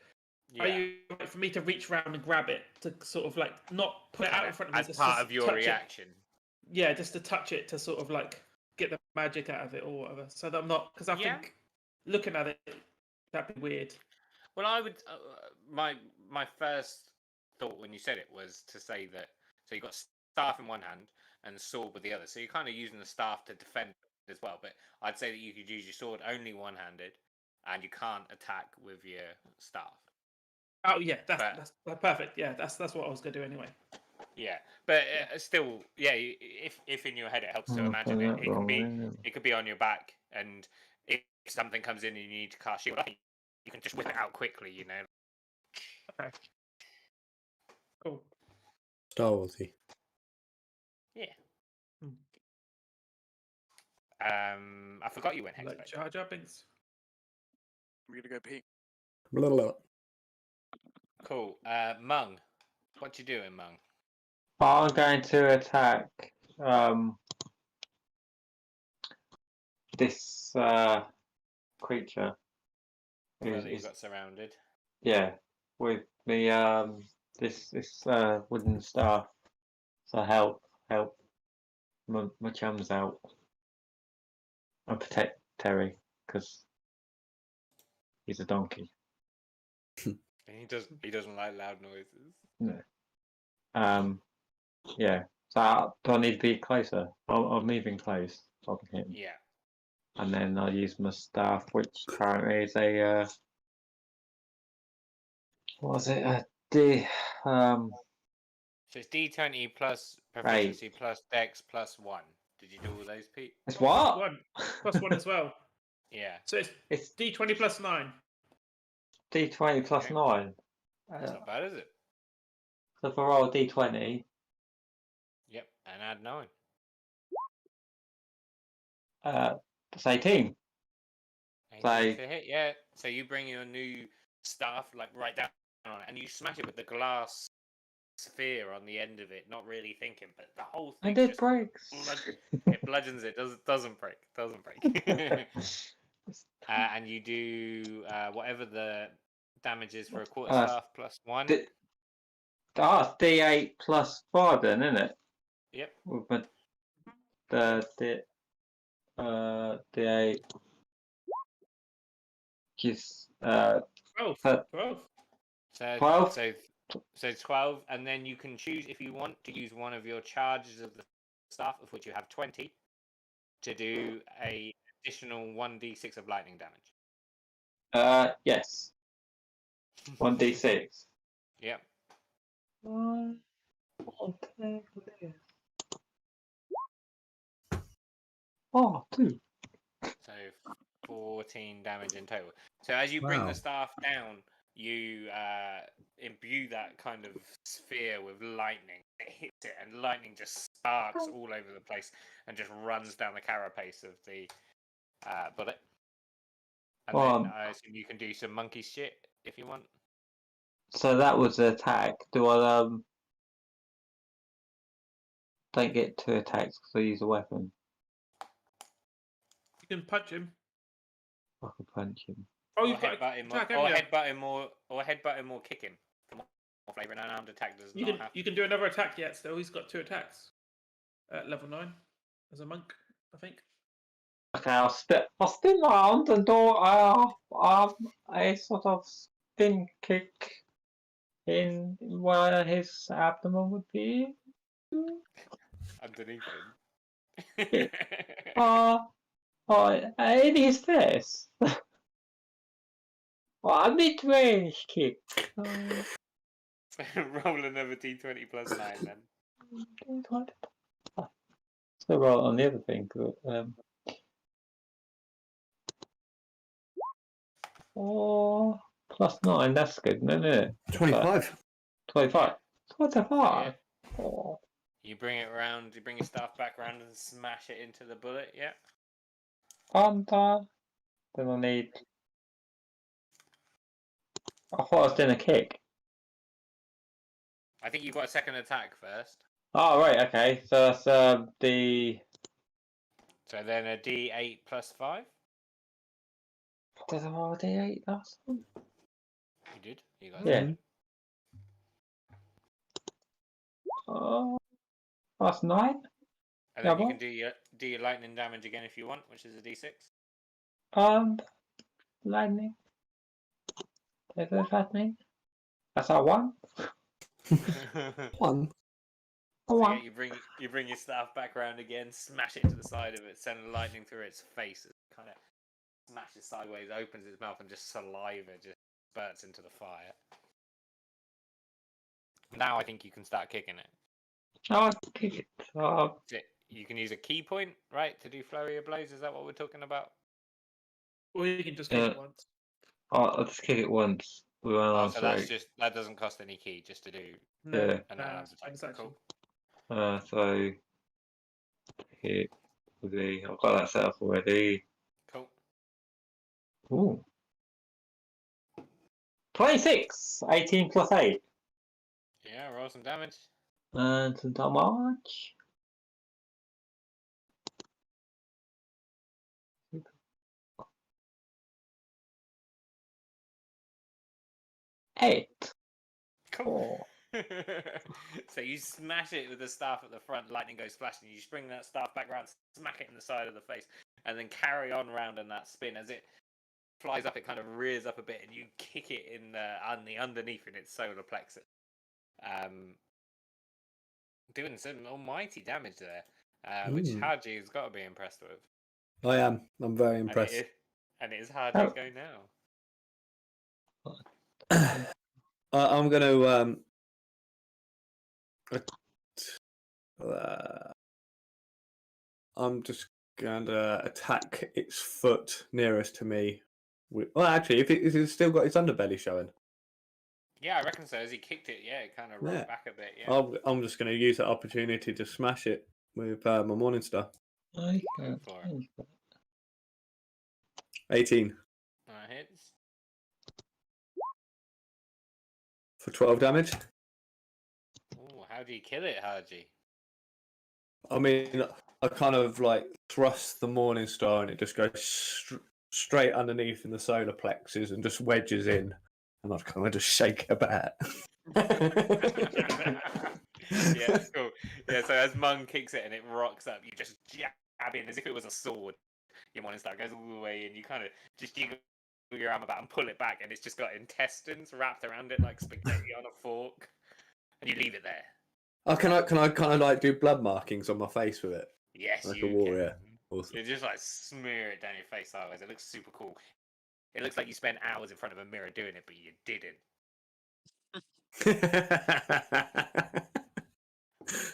Yeah. Are you right for me to reach around and grab it to sort of like not put it out in front of me as part of your reaction? Yeah, just to touch it to sort of like get the magic out of it or whatever. So that I'm not because I think looking at it that'd be weird. Well, I would. My first thought when you said it was to say that. So you got staff in one hand and sword with the other. So you're kind of using the staff to defend as well. But I'd say that you could use your sword only one-handed, and you can't attack with your staff. Oh yeah, that's perfect. Yeah, that's what I was gonna do anyway. Yeah, but still, yeah. If in your head it helps to imagine it, it could be on your back, and if something comes in and you need to cast shield, you can just whip it out quickly. You know. Okay. Cool. Star Warsy. Yeah. I forgot you went Hexblade. Like Jar Jar Binks. I'm gonna go pee. Blah, blah, blah. Cool. Mung, what you doing, Mung? I'm going to attack this creature Whether you is got surrounded. yeah with the this wooden staff. So help my chums out and protect Terry because he's a donkey. He doesn't like loud noises. No. Yeah. So do I need to be closer? I'm moving close on him. Yeah. And then I'll use my staff, which currently is a what was it? A D So it's D20 plus proficiency plus Dex plus 1. Did you do all those, Pete? It's what? Plus 1 as well. Yeah. So it's D20 plus 9. D20 plus Okay. 9. That's not bad, is it? So if I roll D20. Yep, and add 9. It's 18. 18 to hit, yeah. So you bring your new staff like right down on it, and you smash it with the glass sphere on the end of it, not really thinking, but the whole thing And it just breaks. it bludgeons it. Doesn't break. And you do whatever the damage is for a quarter staff plus 1. It's D8 plus 5 then, isn't it? Yep. With my D8 just 12. 12. So 12, and then you can choose if you want to use one of your charges of the staff, of which you have 20, to do a additional 1d6 of lightning damage. Yes. 1d6. Yep. Oh, 2. So 14 damage in total. So as you bring the staff down, you imbue that kind of sphere with lightning. It hits it, and lightning just sparks all over the place and just runs down the carapace of the bullet. And then I assume you can do some monkey shit if you want. So that was the attack. Do I don't get 2 attacks because I use a weapon? You can punch him. I can punch him. Oh, you've got headbutt him, attack, or headbutt him, or kick him. For more flavor, an unarmed attack does not have. You can do another attack yet. Still, he's got 2 attacks at level 9 as a monk, I think. Okay, I'll spin round and do a sort of spin kick in where his abdomen would be. Underneath him. In his face. A mid-range kick. Roll another d20 plus 9 then. So roll on the other thing. Plus 9, that's good, isn't it? 25. 25. 25. Yeah. Oh. You bring it around, you bring your staff back around and smash it into the bullet, yeah? Then I need... I thought I was doing a kick. I think you've got a second attack first. Oh, right, okay. So that's the... So then a d8 plus 5? Did I roll a d8 last one? You did? You got Yeah. That's 9. And then you can do your lightning damage again if you want, which is a d6. Lightning. Lightning. That's a 1. 1. So yeah, you bring your staff back around again, smash it to the side of it, send lightning through its face. It kind of smashes sideways, opens its mouth, and just saliva just spurts into the fire. Now I think you can start kicking it. I'll kick it. You can use a key point, right, to do flurry of blows. Is that what we're talking about? Or you can just kick it once. I'll just kick it once. So that doesn't cost any key, just to do an attack. Cool. So hit with the... I've got that set up already. Cool. Ooh. 26! 18 plus 8. Yeah, roll some damage. And some damage. 8. Cool. So you smash it with the staff at the front, lightning goes flashing, you spring that staff back around, smack it in the side of the face, and then carry on round in that spin. As it flies up, it kind of rears up a bit, and you kick it in the underneath in its solar plexus. Doing some almighty damage there, which Haji has got to be impressed with. I am. I'm very impressed. And it is Haji's go now. I'm going to I'm just going to attack its foot nearest to me. Well, actually, if it's still got its underbelly showing. Yeah, I reckon so. As he kicked it, it kind of rolled back a bit. Yeah. I'm just going to use that opportunity to smash it with my Morningstar. I Go for it. 18 That hits. for 12 damage. Ooh, how do you kill it, Haji? I mean, I kind of like thrust the Morningstar and it just goes straight underneath in the solar plexus and just wedges in. And I kind of just shake it about. Yeah, cool. Yeah, so as Mung kicks it and it rocks up, you just jab in as if it was a sword. Your Morningstar goes all the way in. You kind of just jiggle your arm about and pull it back, and it's just got intestines wrapped around it like spaghetti on a fork. And you leave it there. Oh, can I kind of like do blood markings on my face with it? Yes, like you a warrior. can. Awesome. You just like smear it down your face sideways. It looks super cool. It looks like you spent hours in front of a mirror doing it, but you didn't.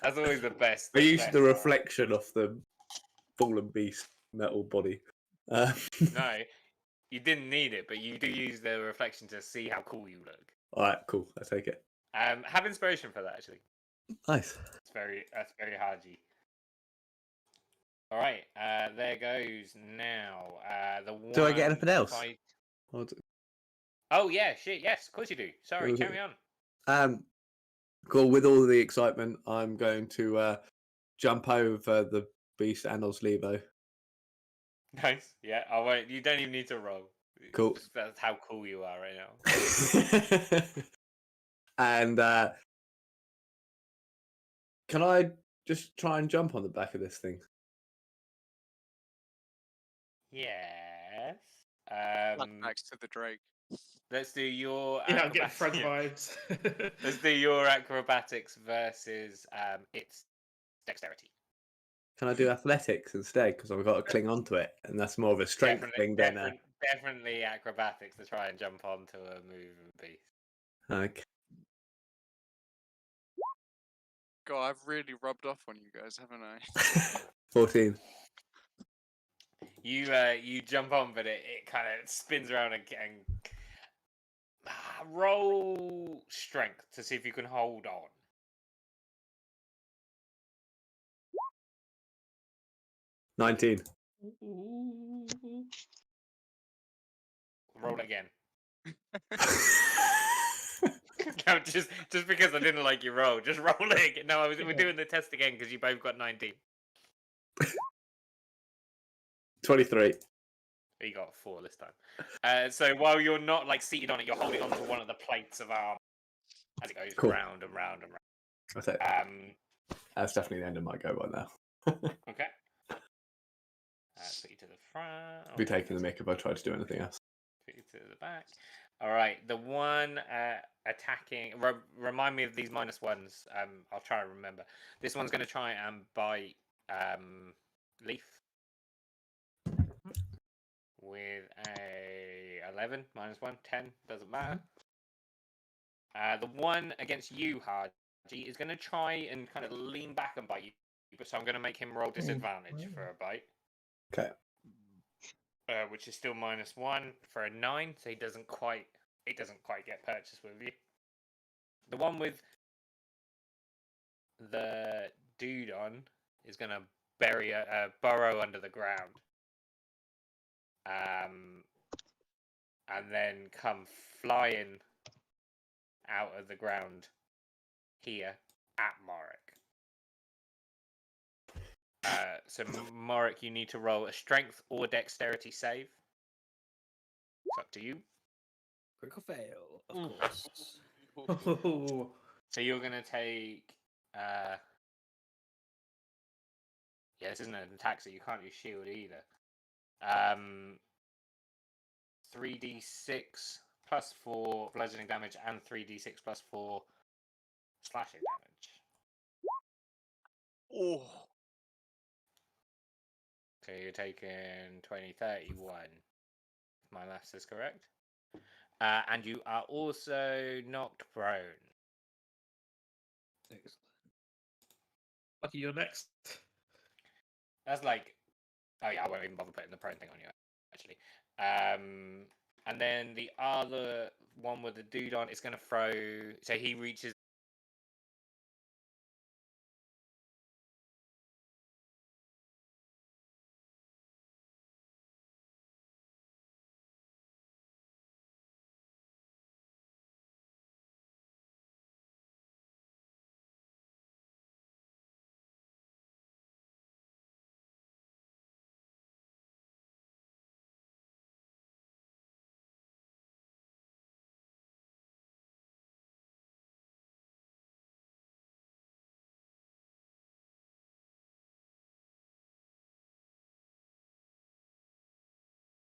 That's always the best. I used the reflection off the fallen beast metal body. No, you didn't need it, but you do use the reflection to see how cool you look. All right, cool. I take it. Have inspiration for that actually. Nice. That's very Haji. All right, there goes now. Do I get anything else? Oh yeah, shit. Yes, of course you do. Sorry, carry on. Cool. With all the excitement, I'm going to jump over the beast and Oslevo. Nice. Yeah. I won't. You don't even need to roll. Cool. That's how cool you are right now. And can I just try and jump on the back of this thing? Yes. Next to the Drake. Let's do your. Yeah, I'm getting frog vibes. Let's do your acrobatics versus its dexterity. Can I do athletics instead? Because I've got to cling onto it, and that's more of a strength thing. Definitely acrobatics to try and jump onto a moving beast. Okay. God, I've really rubbed off on you guys, haven't I? 14. You jump on, but it kind of spins around again. Roll strength to see if you can hold on. $19. Roll again. No, just because I didn't like your roll, just roll it again. No, we're doing the test again because you both got 19. 23. You got 4 this time. So while you're not like seated on it, you're holding onto one of the plates of arm as it goes round and round and round. That's it. That's definitely the end of my go right now. Okay. Put you to the front. I'll be taking the mick if I try to do anything else. Put you to the back. All right. The one attacking. Remind me of these -1s. I'll try to remember. This one's going to try and bite Leaf with a 11 -1, 10 doesn't matter. The one against you, Haji, is going to try and kind of lean back and bite you. So I'm going to make him roll disadvantage for a bite. Okay. Which is still -1 for a 9, so it doesn't quite get purchased with you. The one with the dude on is going to burrow under the ground, and then come flying out of the ground here at Morik. So Morik, you need to roll a strength or dexterity save. It's up to you. Critical fail, of course. So you're gonna take. Yeah, this isn't an attack, so you can't use shield either. 3d6 plus 4 bludgeoning damage and 3d6 plus 4 slashing damage. Oh. So you're taking 20, 31. If my maths is correct. And you are also knocked prone. Excellent. Lucky you're next. That's like, oh yeah, I won't even bother putting the prone thing on you, actually. And then the other one with the dude on is going to throw, so he reaches